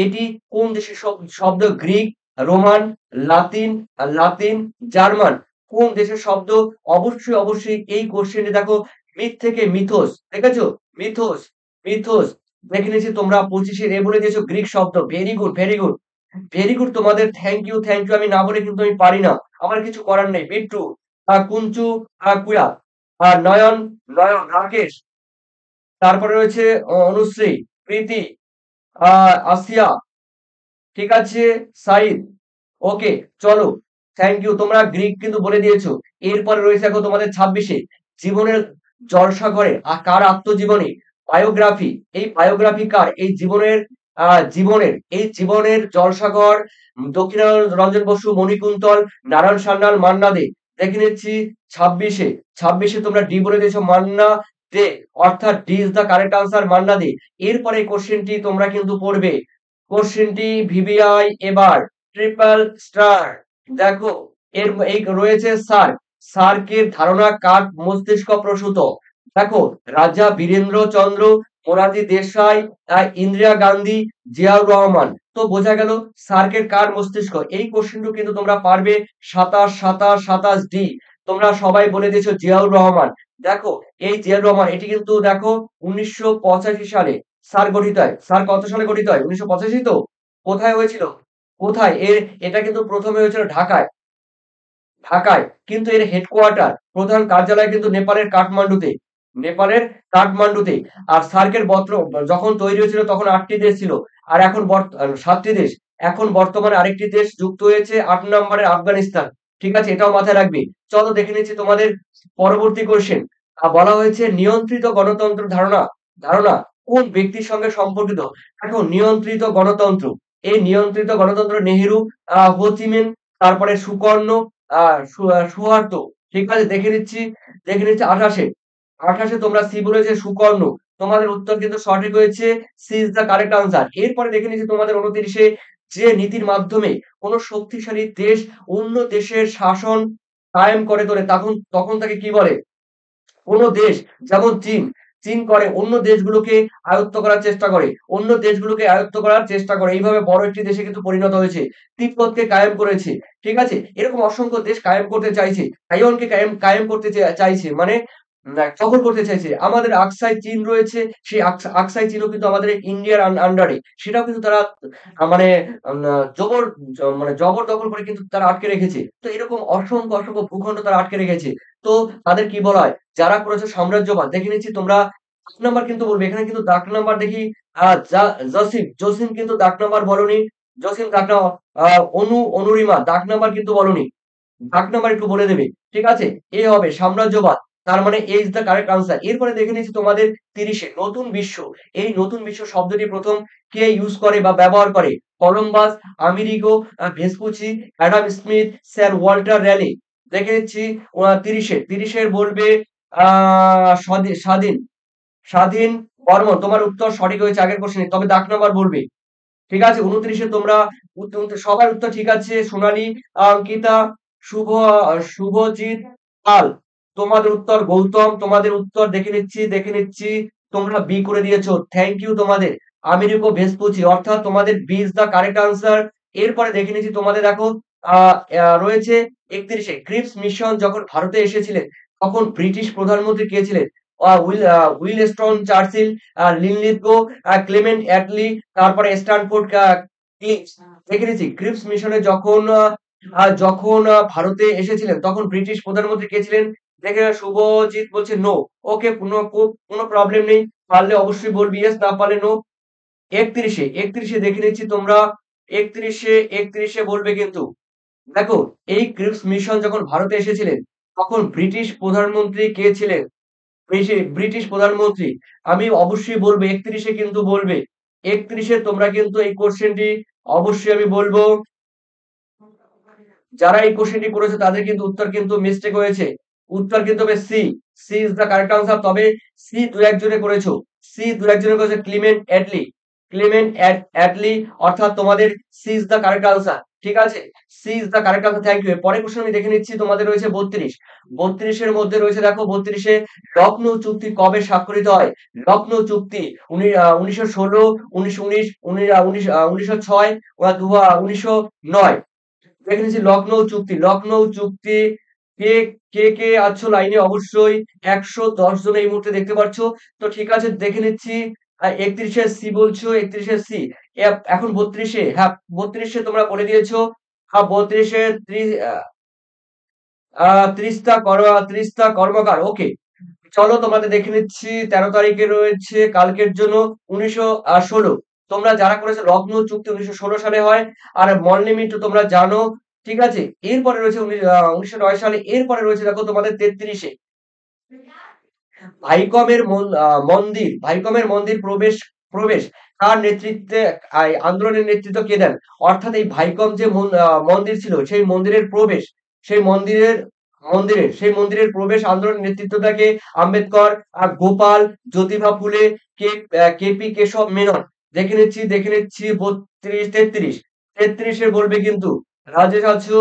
Speaker 1: এটি কোন দেশের শব্দ? Greek, Roman, Latin, Latin, German. কোন দেশের শব্দ? অবশ্যই এই কোশ্চেনটি দেখো মিথ থেকে মিথোস। দেখেছো? মিথোস, মিথোস। দেখে নিয়েছি তোমরা 25 বলে দিয়েছো গ্রিক শব্দ। Very good, very good, very good. তোমাদের থ্যাংক ইউ, থ্যাংক ইউ। আমি না বলে কিন্তু আমি পারি না। আমার কিছু করার নেই। বিট্টু, কুঞ্চু, কুয়া, নয়ন, রাকেশ, তারপরে রয়েছে অনুশ্রী, প্রীতি, আসিয়া, ঠিক আছে, সাইদ। ওকে, চলো। Thank you. তোমরা গ্রিক কিন্তু বলে দিয়েছো। এরপরে রয়েছে এখন তোমাদের 26 জীবনের জলসাঘরে কার আত্মজীবনী? বায়োগ্রাফি। এই বায়োগ্রাফি কার? এই জীবনের জলসাঘর দক্ষিণারঞ্জন বসু, মণিকুন্তল, নারায়ণ সান্যাল, মান্না দে। দেখে নিচ্ছি 26 তোমরা ডি বলে দিয়েছো, মান্না দে। অর্থাৎ D is the correct answer, Manna Dey. এরপরে কোশ্চেনটি তোমরা কিন্তু পড়বে। কোশ্চেনটি ভিভিআই এবার ট্রিপল স্টার। দেখো এই রয়েছে সার্কের ধারণা কার মস্তিষ্ক প্রসূত? দেখো রাজা বীরেন্দ্র চন্দ্র, মোরারজি দেশাই, ইন্দিরা গান্ধী, জিয়াউর রহমান। তো বোঝা গেল সার্কের কার মস্তিষ্ক। এই কোশ্চেনটা কিন্তু তোমরা পারবে 27 ডি। তোমরা সবাই বলে দিয়েছো জিয়াউর রহমান। দেখো এই জিয়াউর রহমান, এটি কিন্তু দেখো 1985 সালে সার গঠিত হয়। সার কত সালে গঠিত হয়? 1985 তো? কোথায় হয়েছিল? কোথায়? এটা কিন্তু প্রথমে হয়েছিল ঢাকায়। কিন্তু এর হেডকোয়ার্টার, প্রধান কার্যালয় কিন্তু নেপালের কাঠমান্ডুতে। আর সার্কের যখন তৈরি হয়েছিল তখন 8টি দেশ ছিল। আর এখন 7টি দেশ। এখন বর্তমানে আরেকটি দেশ যুক্ত হয়েছে, 8 নম্বরে আফগানিস্তান। ঠিক আছে? এটাও মাথায় রাখবে। চলো দেখে নিচ্ছি তোমাদের পরবর্তী কোশ্চেন। বলা হয়েছে নিয়ন্ত্রিত গণতন্ত্র ধারণা কোন ব্যক্তির সঙ্গে সম্পর্কিত? দেখো নিয়ন্ত্রিত গণতন্ত্র, এই নিয়ন্ত্রিত গণতন্ত্র নেহেরু, হোচিমিন, তারপরে সুকর্ণ, সুহার্তো। ঠিক আছে? দেখে নিচ্ছি 28 তোমরা সি বলেছে সুকর্ণ। তোমাদের উত্তর কিন্তু সঠিক হয়েছে। C is the correct answer. এরপরে দেখে নিচ্ছি তোমাদের 29 যে নীতির মাধ্যমে কোন শক্তিশালী দেশ অন্য দেশের শাসন কায়েম করে তোলে তখন তাকে কি বলে? কোন দেশ, যেমন চীন করে অন্য দেশগুলোকে আয়ত্ত করার চেষ্টা করে। এইভাবে বড় একটি দেশে কিন্তু পরিণত হয়েছে। তিব্বতকে কায়েম করেছে। ঠিক আছে? এরকম অসংখ্য দেশ কায়েম করতে চাইছে। তাইওয়ানকে কায়েম করতে চাইছে। মানে দখল করতে চাইছে। আমাদের আকসাই চীন রয়েছে, সেই আকসাই চীনও কিন্তু আমাদের ইন্ডিয়ার আন্ডারে। সেটাও কিন্তু তারা মানে আম আ জবর মানে জবরদখল করে কিন্তু তারা আটকে রেখেছে। তো এরকম অসংখ্য ভূখণ্ড তারা আটকে রেখেছে। তো তাদের কি বলা হয়? যারা করেছে সাম্রাজ্যবাদ, দেখে নিচ্ছি তোমরা দাগ নাম্বার কিন্তু বলবে। এখানে কিন্তু দাগ নাম্বার দেখি আ জা জসিম কিন্তু দাগ নাম্বার বলোনি। জসিম দাগ নাম্বার আ অনুরিমা দাগ নাম্বার কিন্তু বলোনি। দাগ নাম্বার একটু বলে দেবে। ঠিক আছে? এ হবে সাম্রাজ্যবাদ। তার মানে A is the correct answer। এরপরে দেখে নিচ্ছি তোমাদের ৩০ এ নতুন বিশ্ব। এই নতুন বিশ্ব শব্দটি ১ম কে ইউস করে বা ব্যবহার করে? Columbus, Amerigo, Vespucci, Adam Smith, sir Walter rally. দেখে নিচ্ছি ৩০ এর বলবে আ স্বাধীন, স্বাধীন বর্মণ। তোমার উত্তর সঠিক হয়েছে আগের কোশ্চেনে। তবে দাগ নাম্বার বলবে। ঠিক আছে? ২৯ এ তোমরা সবার উত্তর ঠিক আছে। সোনালী, অঙ্কিতা, শুভজিৎ, পাল। তোমাদের উত্তর গৌতম, তোমাদের উত্তর দেখে নিচ্ছি। তোমরা বি করে দিয়েছো। থ্যাংক ইউ তোমাদের। আমেরিকো ভেসপুচি অর্থাৎ তোমাদের B is the correct answer. এরপরে দেখে নিচ্ছি তোমাদের দেখো আ রয়েছে ৩১ এ ক্রিপস মিশন যখন ভারতে এসেছিলেন, তখন ব্রিটিশ প্রধানমন্ত্রী কে ছিলেন? উইলস্টন চার্চিল, লিনলিথগো, ক্লেমেন্ট অ্যাটলি, তারপরে স্ট্যানফোর্ড ক্লিপস। দেখে নিচ্ছি ক্রিপস মিশনে যখন ভারতে এসেছিলেন তখন ব্রিটিশ প্রধানমন্ত্রী কে ছিলেন? দেখে শুভজিৎ বলছে নো। ওকে, কোনো প্রবলেম নেই। পারলে অবশ্যই বলবি ইয়েস, না পারলে নো। ৩১ এ দেখে নিচ্ছি তোমরা ৩১ এ বলবে কিন্তু। দেখো, এই ক্রিপস মিশন যখন ভারতে এসেছিলেন তখন ব্রিটিশ প্রধানমন্ত্রী কে ছিলেন? ব্রিটিশ প্রধানমন্ত্রী। আমি অবশ্যই বলবো ৩১ এ কিন্তু বলবে। ৩১ এ তোমরা কিন্তু এই কোশ্চেনটি অবশ্যই আমি বলবো। যারা এই কোশ্চেনটি করেছে তাদের কিন্তু উত্তর কিন্তু মিস্টেক হয়েছে। উত্তর কিন্তু হবে C. C is the correct answer. তবে সি ২-১ জনে করেছো। সি ২-১ জনে করেছে ক্লিমেন্ট অ্যাটলি। অ্যাটলি অর্থাৎ তোমাদের C is the correct answer. ঠিক আছে? C is the correct answer. Thank you. পরের কোশ্চেন আমি দেখে নিচ্ছি তোমাদের রয়েছে ৩২। ৩২ এর মধ্যে রয়েছে দেখো ৩২ এ লখনৌ চুক্তি কবে স্বাক্ষরিত হয়? লখনৌ চুক্তি ১৯১৬, ১৯১৯, ১৯০৬, ১৯০৯। দেখে নিচ্ছি লখনৌ চুক্তি কে কে আছো লাইনে? অবশ্যই ১১০ জন এই মুহূর্তে দেখতে পাচ্ছ। তো ঠিক আছে, দেখে নিচ্ছি ৩১ এ সি বলছো, ৩১ এ সি। এখন ৩২ এ, হ্যাঁ ৩২ এ তোমরা বলে দিয়েছো। ৩২ এ ৩০ টা কর্মকার। ওকে। চলো তোমাদের দেখে নিচ্ছি ১৩ তারিখে রয়েছে কালকের জন্য ১৯১৬। তোমরা যারা করেছো লখনৌ চুক্তি ১৯১৬ সালে হয়। আর মল লিমিট তো তোমরা জানো। ঠিক আছে? এরপরে রয়েছে ১৯০৯ সালে। এরপরে রয়েছে দেখো তোমাদের ৩৩ এ ভাইকমের মন্দির প্রবেশ কার নেতৃত্বে আন্দোলনের নেতৃত্ব কে দেন? অর্থাৎ এই ভাইকম যে মন্দির ছিল সেই মন্দিরের প্রবেশ, সেই মন্দিরের প্রবেশ আন্দোলনের নেতৃত্বটাকে আম্বেদকর, গোপাল, জ্যোতিবা ফুলে, কেপি কেশব মেনন। দেখে নিচ্ছি ৩৩ এ বলবে কিন্তু রাজেশ আছো,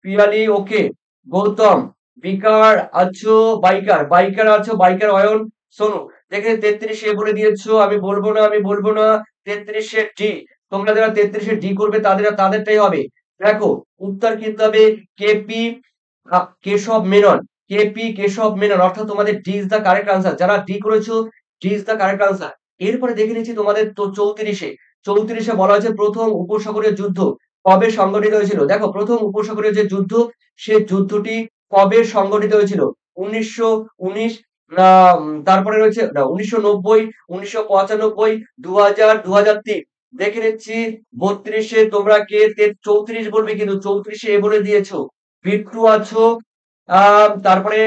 Speaker 1: পিয়ালি ওকে, গৌতম, বিকার আছো, বাইকার আছো, বাইকার অয়ন, সোনু। দেখে ৩৩ এ বলে দিয়েছো। আমি বলবো না। ৩৩ এ ডি। তোমরা যারা ৩৩ এ ডি করবে তাদেরটাই হবে। দেখো, উত্তর কিন্তু হবে কেপি কেশব মেনন। কেপি কেশব মেনন অর্থাৎ তোমাদের D is the correct answer. যারা ডি করেছো, D is the correct answer. এরপরে দেখে নিচ্ছি তোমাদের তো ৩৪ এ। ৩৪ এ বলা হয়েছে প্রথম উপসাগরীয় যুদ্ধ কবে সংঘটিত হয়েছিল? দেখো, প্রথম উপসাগরীয় যে যুদ্ধ, সে যুদ্ধটি কবে সংঘটিত হয়েছিল? ১৯১৯, না তারপরে রয়েছে না ১৯৯০, ১৯৯৫, ২০০০, ২০০৩। দেখে নিচ্ছি ৩২ এ তোমরা কে ৩৪ বলবে কিন্তু ৩৪ এ বলে দিয়েছো। বিট্টু আছো, তারপরে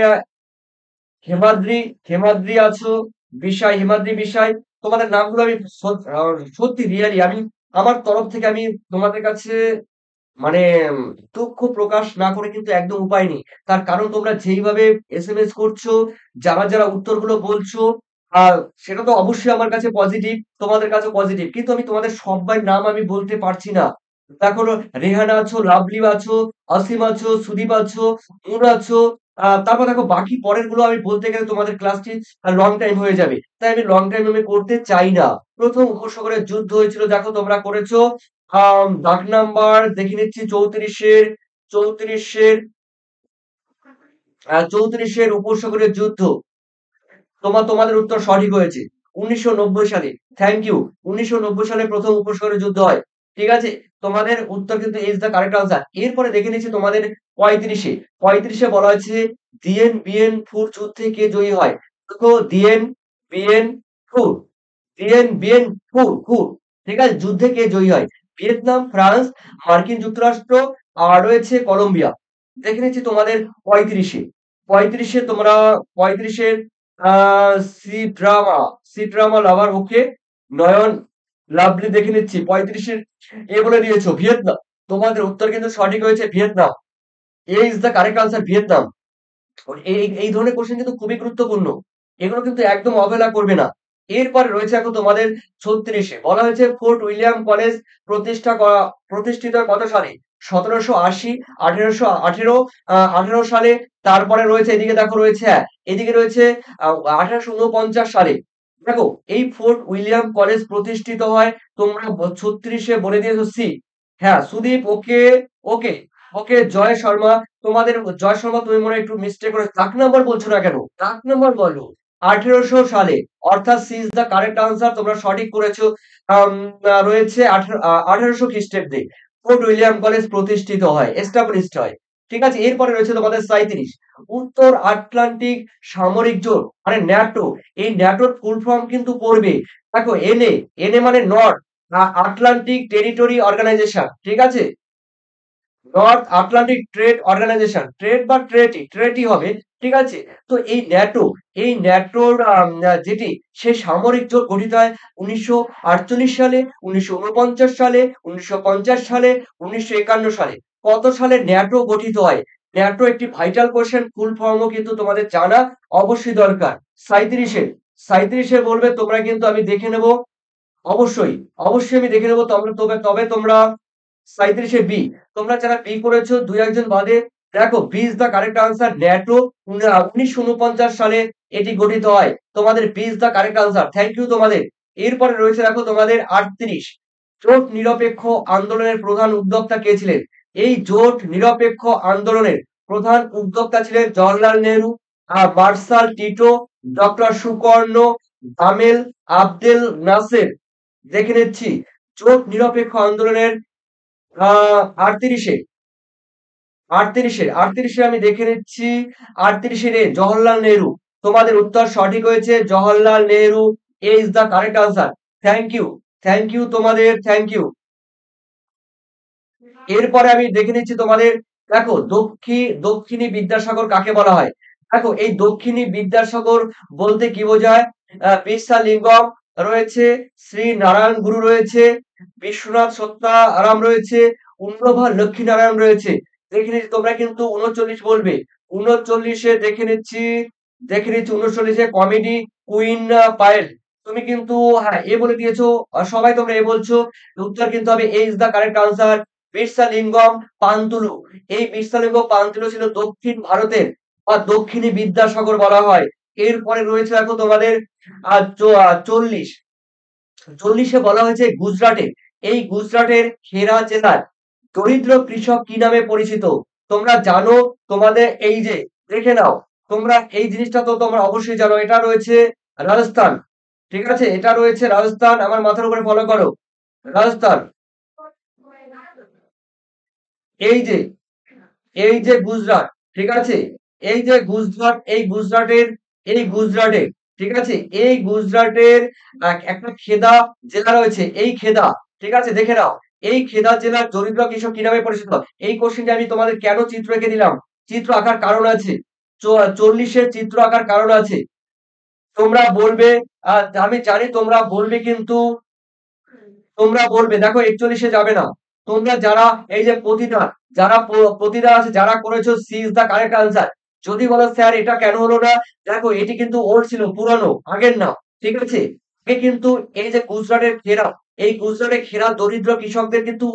Speaker 1: হেমাদ্রি আছো, হিমাদ্রি বিশাই। তোমাদের নামগুলো আমি সত্যি রিয়ালি আমি আমার তরফ থেকে আমি তোমাদের কাছে মানে দুঃখ প্রকাশ না করে কিন্তু একদম উপায় নেই। তার কারণ তোমরা যেইভাবে এসএমএস করছো, যারা উত্তরগুলো বলছো, আ সেটা তো অবশ্যই আমার কাছে পজিটিভ, তোমাদের কাছেও পজিটিভ। কিন্তু আমি তোমাদের সব্বার নাম আমি বলতে পারছি না। দেখো, রেহানা আছো, লাভলি আছো, অসীম আছো, সুদীপ আছো, নূর আছো। তারপর দেখো বাকি পরেরগুলো আমি বলতে গেলে তোমাদের ক্লাসটি লং টাইম হয়ে যাবে। তাই আমি লং টাইম আমি করতে চাই না। ১ম উপসাগরের যুদ্ধ হয়েছিল দেখো তোমরা করেছো। দাগ নাম্বার দেখে নিচ্ছি ৩৪ এর উপসাগরীয় যুদ্ধ। তোমাদের উত্তর সঠিক হয়েছে। ১৯৯০ সালে। Thank you. ১৯৯০ সালে প্রথম উপসাগরীয় যুদ্ধ হয়। ঠিক আছে? তোমাদের উত্তর কিন্তু ইজ দ্য কারেক্ট আনসার। এরপরে দেখে নিচ্ছি তোমাদের ৩৫ এ। ৩৫ এ বলা হয়েছে দিয়েন বিয়েন ফুর যুদ্ধে কে জয়ী হয়? দেখো দিয়েন বিয়েন ফুর। দিয়েন বিয়েন ফুর। ঠিক আছে? যুদ্ধে কে জয়ী হয়? ভিয়েতনাম, ফ্রান্স, মার্কিন যুক্তরাষ্ট্র আর রয়েছে কলম্বিয়া। দেখে নিচ্ছি তোমাদের ৩৫ এ। ৩৫ এ তোমরা ৩৫ এর আ সি ড্রামা লাভার ওকে নয়ন লাভলি দেখে নিচ্ছি ৩৫ এর বলে দিয়েছো ভিয়েতনাম। তোমাদের উত্তর কিন্তু সঠিক হয়েছে Vietnam. Is the correct answer Vietnam. এই ধরনের কোশ্চেন কিন্তু খুবই গুরুত্বপূর্ণ। এগুলো কিন্তু একদম অবহেলা করবে না। এরপরে রয়েছে এখন তোমাদের ৩৬ এ বলা হয়েছে ফোর্ট উইলিয়াম কলেজ প্রতিষ্ঠিত হয় কত সালে? ১৭৮০, ১৮১৮, ১৮ সালে। তারপরে রয়েছে এদিকে দেখো রয়েছে এদিকে রয়েছে ১৮৪৯ সালে। দেখো এই ফোর্ট উইলিয়াম কলেজ প্রতিষ্ঠিত হয় তোমরা ৩৬ এ বলে দিয়েছো সি। হ্যাঁ, সুদীপ ওকে, ওকে, ওকে জয় শর্মা। তোমাদের জয় শর্মা তুমি মনে হয় একটু মিস্টেক করে দাগ নাম্বার বলছো না কেন? দাগ নাম্বার বলো। ১৮০০ সালে অর্থাৎ C is the correct answer. তোমরা সঠিক করেছো। আম রয়েছে ১৮০০ খ্রিস্টাব্দে ফোর্ট উইলিয়াম কলেজ প্রতিষ্ঠিত হয়, এস্টাবলিশড হয়। ঠিক আছে? এরপরে রয়েছে তোমাদের ৩৭ উত্তর আটলান্টিক সামরিক জোট মানে ন্যাটো। এই ন্যাটোর ফুল ফর্ম কিন্তু পড়বে। দেখো এনএ মানে নর্থ আটলান্টিক টেরিটরি অর্গানাইজেশন। ঠিক আছে? North Atlantic trade organisation. Trade বা ট্রেটি হবে। ঠিক আছে? তো এই ন্যাটোর যেটি সে সামরিক জোট গঠিত হয় ১৯৪৮ সালে, ১৯৪৯ সালে, ১৯৫০ সালে, ১৯৫১ সালে। কত সালে ন্যাটো গঠিত হয়? ন্যাটো একটি ভাইটাল কোয়েশ্চেন, ফুল ফর্মও কিন্তু তোমাদের জানা অবশ্যই দরকার। ৩৭ এ বলবে তোমরা কিন্তু আমি দেখে নেব। অবশ্যই, অবশ্যই আমি দেখে নেব তবে তোমরা ৩৭ এ বি। তোমরা যারা বি করেছো ২-১ জন বাদে দেখো B is the correct answer. NATO ১৯৪৯ সালে এটি গঠিত হয়। তোমাদের B is the correct answer. Thank you তোমাদের। এরপরে রয়েছে দেখো তোমাদের ৩৮ জোট নিরপেক্ষ আন্দোলনের প্রধান উদ্যোক্তা কে ছিলেন? এই জোট নিরপেক্ষ আন্দোলনের প্রধান উদ্যোক্তা ছিলেন Jawaharlal Nehru, Marshal Tito, doctor Sukarno, Gamal Abdel Nasser. দেখে নিচ্ছি জোট নিরপেক্ষ আন্দোলনের ৩৮ আমি দেখে নিচ্ছি। ৩৮ এ জওহরলাল নেহরু। তোমাদের উত্তর সঠিক হয়েছে Jawaharlal Nehru. A is the correct answer. Thank you. Thank you তোমাদের। Thank you. এরপরে আমি দেখে নিচ্ছি তোমাদের দেখো দক্ষিণী বিদ্যাসাগর কাকে বলা হয়? দেখো এই দক্ষিণী বিদ্যাসাগর বলতে কি বোঝায়? বিরসা লিঙ্গম রয়েছে, শ্রী নারায়ণ গুরু রয়েছে, বিশ্বনাথ সত্যারাম রয়েছে, উন্নভা লক্ষ্মীনারায়ণ রয়েছে। দেখে নিচ্ছি তোমরা কিন্তু ৩৯ বলবে। ৩৯ এ দেখে নিচ্ছি ৩৯ এ কমেডি কুইন পায়েল। তুমি কিন্তু হ্যাঁ এ বলে দিয়েছো। সবাই তোমরা এ বলছো। উত্তর কিন্তু হবে A is the correct answer. Veeresalingam Pantulu. এই বিরসালিঙ্গম পান্তুলু ছিল দক্ষিণ ভারতের বা দক্ষিণী বিদ্যাসাগর বলা হয়। এরপরে রয়েছে দেখো তোমাদের ৪০। ৪০ এ বলা হয়েছে গুজরাটের এই গুজরাটের খেরা জেলার দরিদ্র কৃষক কি নামে পরিচিত? তোমরা জানো তোমাদের এই যে দেখে নাও তোমরা এই জিনিসটা তো তোমরা অবশ্যই জানো। এটা রয়েছে রাজস্থান। ঠিক আছে? এটা রয়েছে রাজস্থান। আমার মাথার উপরে ফলো করো। রাজস্থান। এই যে গুজরাট। ঠিক আছে? এই গুজরাটের ঠিক আছে? এই গুজরাটের একটা খেদা জেলা রয়েছে। এই খেদা ঠিক আছে? দেখে নাও। এই খেদা জেলার দরিদ্র কৃষক কি নামে পরিচিত? এই কোশ্চেনটা আমি তোমাদের কেন চিত্র এঁকে দিলাম? চিত্র আঁকার কারণ আছে। ৪০ এর চিত্র আঁকার কারণ আছে। তোমরা বলবে আমি জানি তোমরা বলবে দেখো ৪১ এ যাবে না। তোমরা যারা এই যে প্রতিদান আছে যারা করেছো C is the correct answer. যদি বলো স্যার এটা কেন হলো না? দেখো এটি কিন্তু ওল্ড ছিল, পুরানো, আগের না। ঠিক আছে? আগে কিন্তু এই যে গুজরাটের খেরা, এই গুজরাটের খেরা দরিদ্র কৃষকদের কিন্তু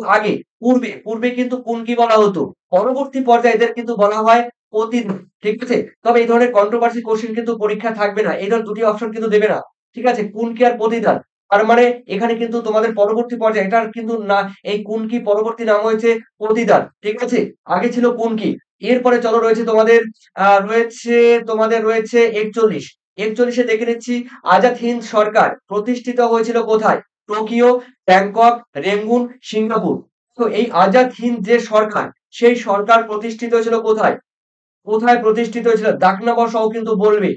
Speaker 1: পূর্বে কিন্তু কুনকি বলা হতো। পরবর্তী পর্যায়ে এদের কিন্তু বলা হয় প্রতিদিন। ঠিক আছে? তবে এই ধরনের কন্ট্রোভার্সি কোশ্চেন কিন্তু পরীক্ষায় থাকবে না। এই ধরনের দুটি অপশন কিন্তু দেবে না। ঠিক আছে? কুনকি আর প্রতিদান। তার মানে এখানে কিন্তু তোমাদের পরবর্তী পর্যায়ে এটার কিন্তু না এই কুনকি পরবর্তী নাম হয়েছে প্রতিদান। ঠিক আছে? আগে ছিল কুনকি। এরপরে চলো রয়েছে তোমাদের রয়েছে ৪১ 41-এ দেখে নিচ্ছি, আজাদ হিন্দ সরকার প্রতিষ্ঠিত হয়েছিল কোথায়? Tokyo, Bangkok, Rangoon, Singapore. তো এই আজাদ হিন্দ যে সরকার, সেই সরকার প্রতিষ্ঠিত হয়েছিল কোথায়? কোথায় প্রতিষ্ঠিত হয়েছিল? দাগ নাম্বার সহ কিন্তু বলবে।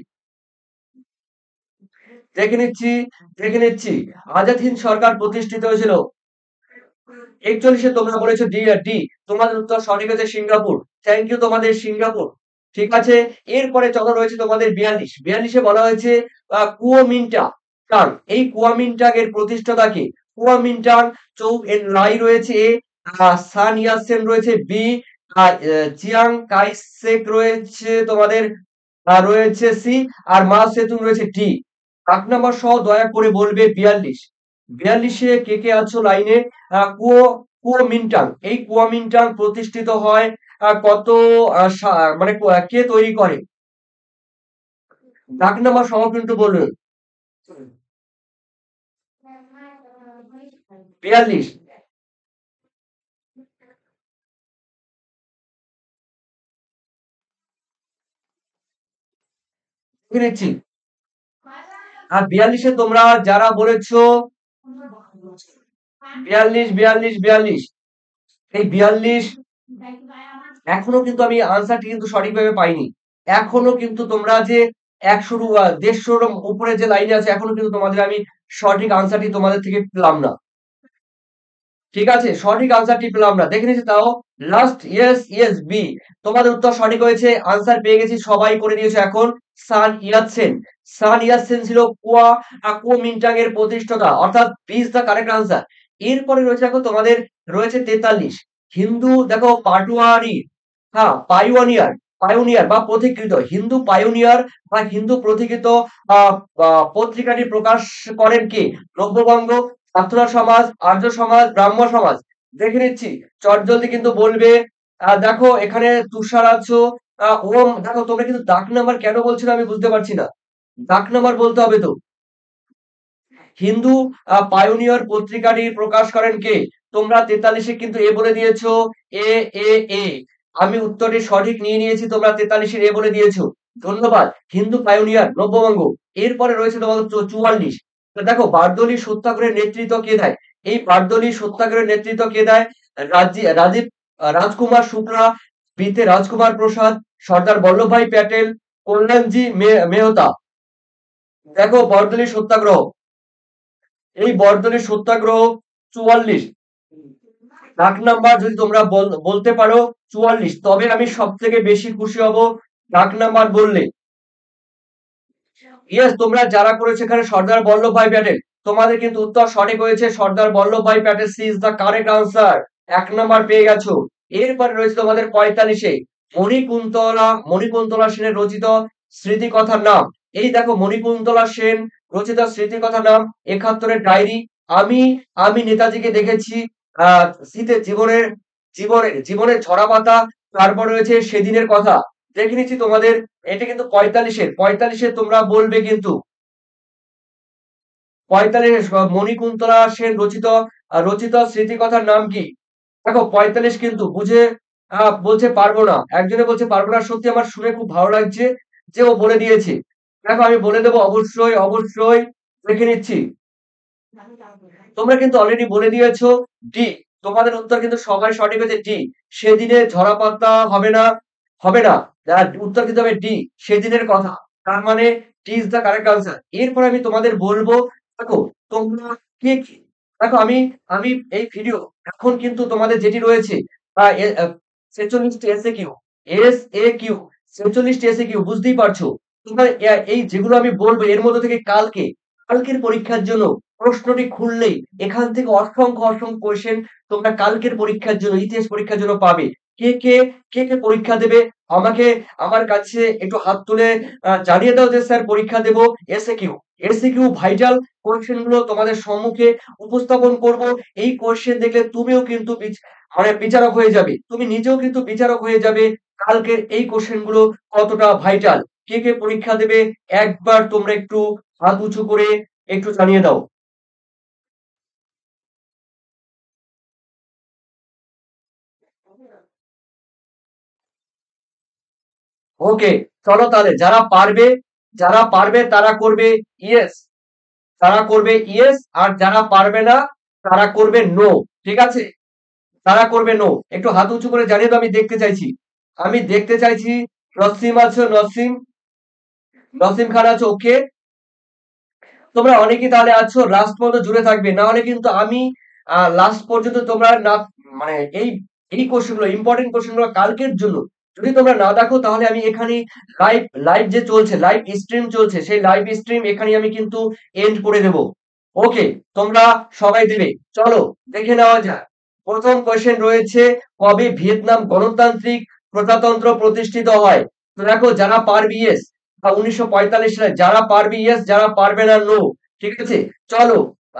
Speaker 1: দেখে নিচ্ছি, দেখে নিচ্ছি, আজাদ হিন্দ সরকার প্রতিষ্ঠিত হয়েছিল 41-এ, তোমরা বলেছো ডি আর ডি। তোমাদের উত্তর সঠিক হয়েছে সিঙ্গাপুর। থ্যাংক ইউ তোমাদের সিঙ্গাপুর। ঠিক আছে, এরপরে চলো রয়েছে তোমাদের 42-এ বলা হয়েছে কুওমিন্টাং। এই কুওমিন্টাং এর প্রতিষ্ঠাতা কে? কুওমিন্টাং, চৌ এর লাই রয়েছে এ, সান ইয়াতসেন রয়েছে বি, চিয়াং কাই শেক রয়েছে তোমাদের রয়েছে সি, আর মা সেতুং রয়েছে ডি। ডাক নাম্বার সহ দয়া করে বলবে 42-এ কে কে আছো লাইনে? কুও কুওমিন্টাং, এই কুওমিন্টাং প্রতিষ্ঠিত হয় কত মানে কে তৈরি করে? ডাক নাম্বার সহ কিন্তু বলবে। 42 দেখে নিচ্ছি। আর 42-এ তোমরা যারা বলেছো 42, এই 42 এখনো কিন্তু আমি আনসারটি কিন্তু সঠিকভাবে পাইনি। এখনো কিন্তু তোমরা যে 100 উপরে যে লাইনে আছে, এখনো কিন্তু তোমাদের আমি সঠিক আনসারটি তোমাদের থেকে পেলাম না। ঠিক আছে, সঠিক আনসারটি পেলাম না, দেখে নিচ্ছি তাও। Last, yes yes B. তোমাদের উত্তর সঠিক হয়েছে, আনসার পেয়ে গেছি, সবাই করে দিয়েছো এখন। সান ইয়াতসেন। সান ইয়াতসেন ছিল কুওমিন্টাং এর প্রতিষ্ঠাতা, অর্থাৎ B is the correct answer. এরপরে রয়েছে দেখো তোমাদের, রয়েছে 43, হিন্দু দেখো পাটওয়ারি, হ্যাঁ পাইওনিয়ার, পাইওনিয়ার বা পথিকৃত, হিন্দু পাইওনিয়ার বা হিন্দু পথিকৃত পত্রিকাটি প্রকাশ করেন কে? নব্যবঙ্গ, ছাত্র সমাজ, আর্য সমাজ, ব্রাহ্ম সমাজ। দেখে নিচ্ছি, চটজলদি কিন্তু বলবে। দেখো এখানে তুষার আছো, ওম, দেখো তোমরা কিন্তু দাগ নাম্বার কেন বলছো না আমি বুঝতে পারছি না। দাগ নাম্বার বলতে হবে তো। হিন্দু পাইওনিয়র পত্রিকাটি প্রকাশ করেন কে? তোমরা 43-এ কিন্তু এ বলে দিয়েছো, এ এ এ। আমি উত্তরটি সঠিক নিয়ে নিয়েছি, তোমরা 43-এর এ বলে দিয়েছো। ধন্যবাদ। হিন্দু পাইওনিয়ার নব্যবঙ্গ। এরপরে রয়েছে তোমাদের 44। তো দেখো বারদৌলি সত্যাগ্রহের নেতৃত্ব কে দেয়? এই বারদৌলি সত্যাগ্রহের নেতৃত্ব কে দেয়? রাজীব রাজকুমার শুক্লা, বিতে রাজকুমার প্রসাদ, সর্দার বল্লভভাই প্যাটেল, কল্যাণজি মেহতা। দেখো বরদলি সত্যাগ্রহ, এই বরদলি সত্যাগ্রহ 44। ডাক নাম্বার যদি তোমরা বলতে পারো 44, তবে আমি সব থেকে বেশি খুশি হব ডাক নাম্বার বললে। ইয়েস, তোমরা যারা করেছো এখানে সর্দার বল্লভভাই প্যাটেল, তোমাদের কিন্তু উত্তর সঠিক হয়েছে, Sardar Vallabhbhai Patel C is the correct answer. 1 number পেয়ে গেছো। এরপরে রয়েছে তোমাদের 45-এ, মণিকুন্তলা সেনের রচিত স্মৃতিকথার নাম। এই দেখো মণিকুন্তলা সেন রচিত স্মৃতিকথার নাম 71-এর ডায়েরি, আমি আমি নেতাজিকে দেখেছি, শীতে জীবনের ঝরা পাতা, তারপর রয়েছে সেদিনের কথা। দেখে নিচ্ছি তোমাদের, এটা কিন্তু 45-এ তোমরা বলবে কিন্তু। 45 মণিকুন্তলা সেন রচিত রচিত স্মৃতিকথার নাম কি? দেখো 45 কিন্তু বুঝে বলছে পারবো না, একজনে বলছে পারবো না। সত্যি আমার শুনে খুব ভালো লাগছে যে ও বলে দিয়েছে। দেখো আমি বলে দেবো, অবশ্যই অবশ্যই দেখে নিচ্ছি। তোমরা কিন্তু অলরেডি বলে দিয়েছো ডি। তোমাদের উত্তর কিন্তু সবাই সঠিক হয়েছে ডি। সেদিনে ঝরা পাতা হবে না, হবে না। উত্তর কিন্তু হবে ডি, সেদিনের কথা। তার মানে D is the correct answer. এরপর আমি তোমাদের বলবো, দেখো তোমরা কে কি, দেখো আমি আমি এই ভিডিও এখন কিন্তু তোমাদের যেটি রয়েছে 46টি এসএ কিউ, SAQ, 46টি এসএ কিউ, বুঝতেই পারছো। তোমরা এই যেগুলো আমি বলবো এর মধ্যে থেকে কালকের পরীক্ষার জন্য প্রশ্নটি খুললেই এখান থেকে অসংখ্য অসংখ্য কোয়েশ্চেন তোমরা কালকের পরীক্ষার জন্য, ইতিহাস পরীক্ষার জন্য পাবে। কে কে কে পরীক্ষা দেবে আমাকে আমার কাছে একটু হাত তুলে জানিয়ে দাও যে স্যার পরীক্ষা দেব। এসএকিউ, এসএকিউ ভাইটাল কোয়েশ্চেন গুলো তোমাদের সম্মুখে উপস্থাপন করব। এই কোয়েশ্চেন দেখলে তুমিও কিন্তু মানে বিচারক হয়ে যাবে, তুমি নিজেও কিন্তু বিচারক হয়ে যাবে কালকের এই কোয়েশ্চেন গুলো কতটা ভাইটাল। কে পরীক্ষা দেবে একবার তোমরা একটু হাত উঁচু করে একটু জানিয়ে দাও। ওকে, চলো তাহলে যারা পারবে যারা পারবে তারা করবে ইয়েস, তারা করবে ইয়েস, আর যারা পারবে না তারা করবে নো। ঠিক আছে, তারা করবে নো। একটু হাত উঁচু করে জানিয়ে দাও, আমি দেখতে চাইছি, আমি দেখতে চাইছি। নসিম আছো, নসিম, নসিম খান আছো, ওকে। তোমরা অনেকেই তাহলে আছো, লাস্ট পর্যন্ত জুড়ে থাকবে, না হলে কিন্তু আমি লাস্ট পর্যন্ত তোমরা না, মানে এই এই কোশ্চেন গুলো, ইম্পর্টেন্ট কোশ্চেন গুলো কালকের জন্য যদি তোমরা না দেখো, তাহলে আমি এখানে লাইভ লাইভ যে চলছে, লাইভ স্ট্রিম চলছে, সেই লাইভ স্ট্রিম এখানে আমি কিন্তু এন্ড করে দেব। ওকে, তোমরা সবাই দেবে। চলো দেখে নেওয়া যাক। প্রথম কোশ্চেন রয়েছে, কবে ভিয়েতনাম গণতান্ত্রিক প্রজাতন্ত্র প্রতিষ্ঠিত হয়? তো দেখো, যারা পারবি ইয়েস, 1945 সালে, যারা পারবি ইয়েস, যারা পারবে না নো। ঠিক আছে, চলো।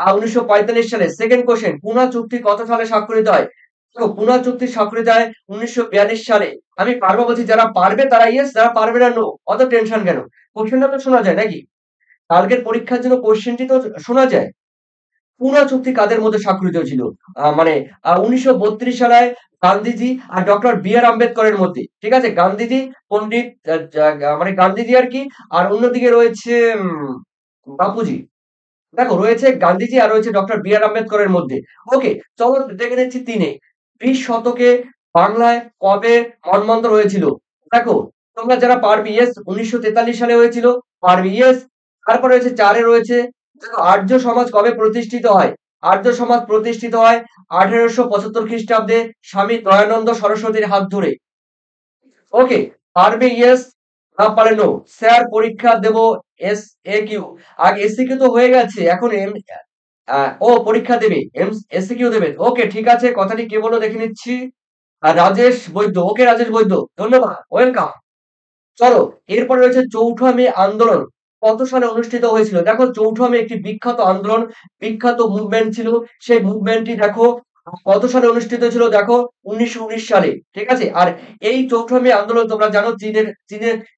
Speaker 1: 1945 সালে। সেকেন্ড কোশ্চেন, পুনা চুক্তি কত সালে স্বাক্ষরিত হয়? তো পুনা চুক্তি স্বাক্ষরিত হয় 1942 সালে। আমি পারবো বলছি, যারা পারবে তারা ইয়েস, যারা পারবে না নো। অত টেনশন কেন? কোশ্চেনটা তো শোনা যায় নাকি? কালকের পরীক্ষার জন্য কোশ্চেনটি তো শোনা যায়। পুনা চুক্তি কাদের মধ্যে স্বাক্ষরিত হয়েছিল? মানে 1932 সালে গান্ধীজি আর ডক্টর বি আর আম্বেদকরের মধ্যে। ঠিক আছে, গান্ধীজি, পন্ডিত মানে গান্ধীজি আর কি, আর অন্যদিকে রয়েছে বাপুজি। দেখো, রয়েছে গান্ধীজি আর রয়েছে ডক্টর বি আর আম্বেদকরের মধ্যে। ওকে, চলো দেখে নিচ্ছি তিনে। 20 শতকে বাংলায় কবে মন্বন্তর হয়েছিল? দেখো, তোমরা যারা পারবি ইয়েস, 1943 সালে হয়েছিল, পারবি ইয়েস। তারপরে রয়েছে চারে রয়েছে, দেখো, আর্য সমাজ কবে প্রতিষ্ঠিত হয়? আর্য সমাজ প্রতিষ্ঠিত হয় 1875 খ্রিস্টাব্দে, স্বামী দয়ানন্দ সরস্বতীর হাত ধরে। ওকে, পারবে ইয়েস, না পারে নো। স্যার পরীক্ষা দেব এস এ কিউ, আগে এসিকিউ তো হয়ে গেছে, এখন ও পরীক্ষা দেবে, এসিকিউ দেবে। ওকে, ঠিক আছে, কথাটি কে বলো দেখে নিচ্ছি। রাজেশ বৈদ্য। ওকে, রাজেশ বৈদ্য, ধন্যবাদ, ওয়েলকাম। চলো, এরপরে রয়েছে চৌঠা মে আন্দোলন কত সালে অনুষ্ঠিত হয়েছিল? দেখো, চৌঠা মে একটি বিখ্যাত আন্দোলন, বিখ্যাত মুভমেন্ট ছিল। সেই মুভমেন্টটি দেখো কত সালে অনুষ্ঠিত ছিল, দেখো 1919 সালে। ঠিক আছে, আর এই চৌঠা মে আন্দোলন তোমরা জানো,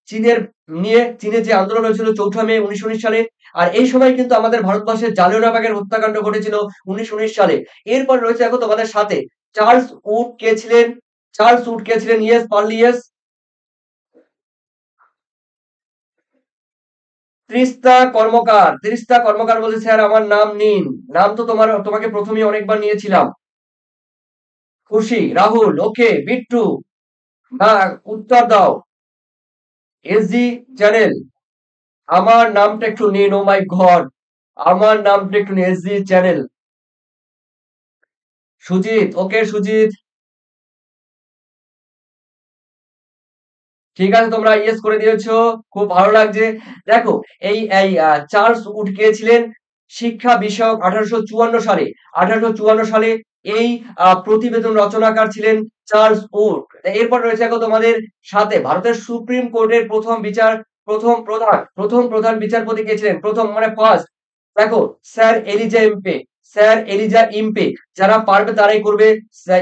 Speaker 1: চীনের নিয়ে, চীনে যে আন্দোলন হয়েছিল চৌঠা মে 1919 সালে। আর এই সময় কিন্তু আমাদের ভারতবর্ষের জালিয়ানওয়ালাবাগের হত্যাকাণ্ড ঘটেছিল 1919 সালে। এরপর রয়েছে দেখো তোমাদের সাথে, চার্লস উড কে ছিলেন? চার্লস উড কে ছিলেন? ইয়েস পারলি ইয়েস। তিস্তা কর্মকার, তিস্তা কর্মকার বলছে, স্যার আমার নাম নিন। নাম তো তোমাকে প্রথমেই অনেকবার নিয়েছিলাম। খুশি, রাহুল, ওকে, বিট্টু, না, উত্তর দাও। এসজি চ্যানেল, আমার নামটা একটু নিন, ও মাই গড, আমার নামটা একটু নিন, এসজি চ্যানেল। সুজিত, ওকে সুজিত, ঠিক আছে, তোমরা ইয়েস করে দিয়েছো, খুব ভালো লাগছে। দেখো, এই এই চার্লস উড কে ছিলেন? শিক্ষা বিষয়ক 1854 সালে, 1854 সালে এই প্রতিবেদন রচনাকার ছিলেন চার্লস উড। এরপর রয়েছে দেখো তোমাদের সাথে, ভারতের সুপ্রিম কোর্টের প্রথম প্রধান বিচারপতি কে ছিলেন? প্রথম মানে ফার্স্ট, দেখো, sir Eliza Impey, sir Eliza Impey. যারা পারবে তারাই করবে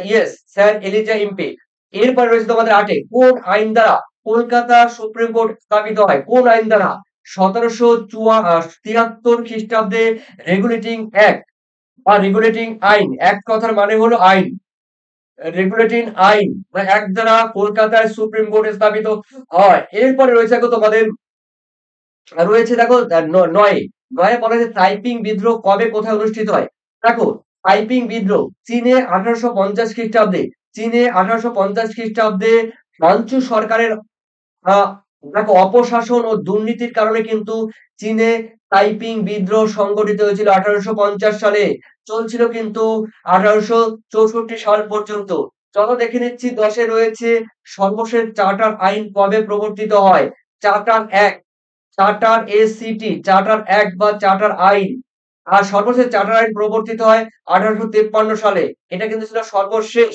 Speaker 1: ইয়েস, স্যার এলিজা ইম্পে। এরপরে রয়েছে তোমাদের আটে, কোন আইন দ্বারা কলকাতা সুপ্রিম কোর্ট স্থাপিত হয়? কোন আইন দ্বারা? 1773 খ্রিস্টাব্দে রেগুলেটিং অ্যাক্ট বা রেগুলেটিং আইন। অ্যাক্ট কথার মানে হলো আইন, রেগুলেটিং আইন বা অ্যাক্ট দ্বারা কলকাতায় সুপ্রিম কোর্ট স্থাপিত হয়। এরপরে রয়েছে দেখো তোমাদের, রয়েছে দেখো নয়ে, নয়ে বলা হয়েছে তাইপিং বিদ্রোহ কবে কোথায় অনুষ্ঠিত হয়? দেখো, তাইপিং বিদ্রোহ চীনে 1850 খ্রিস্টাব্দে, চীনে 1850 খ্রিস্টাব্দে মাঞ্চু সরকারের আহ দেখো অপশাসন ও দুর্নীতির কারণে কিন্তু চীনে তাইপিং বিদ্রোহ সংগঠিত হয়েছিল 1850 সালে, চলছিল কিন্তু 1864 সাল পর্যন্ত। চলো দেখে নিচ্ছি, 10-এ রয়েছে, সর্বশেষ চার্টার আইন কবে প্রবর্তিত হয়? Charter act, charter act, charter act বা চার্টার আইন। আর সর্বশেষ চার্টার আইন প্রবর্তিত হয় 1853 সালে। এটা কিন্তু ছিল সর্বশেষ।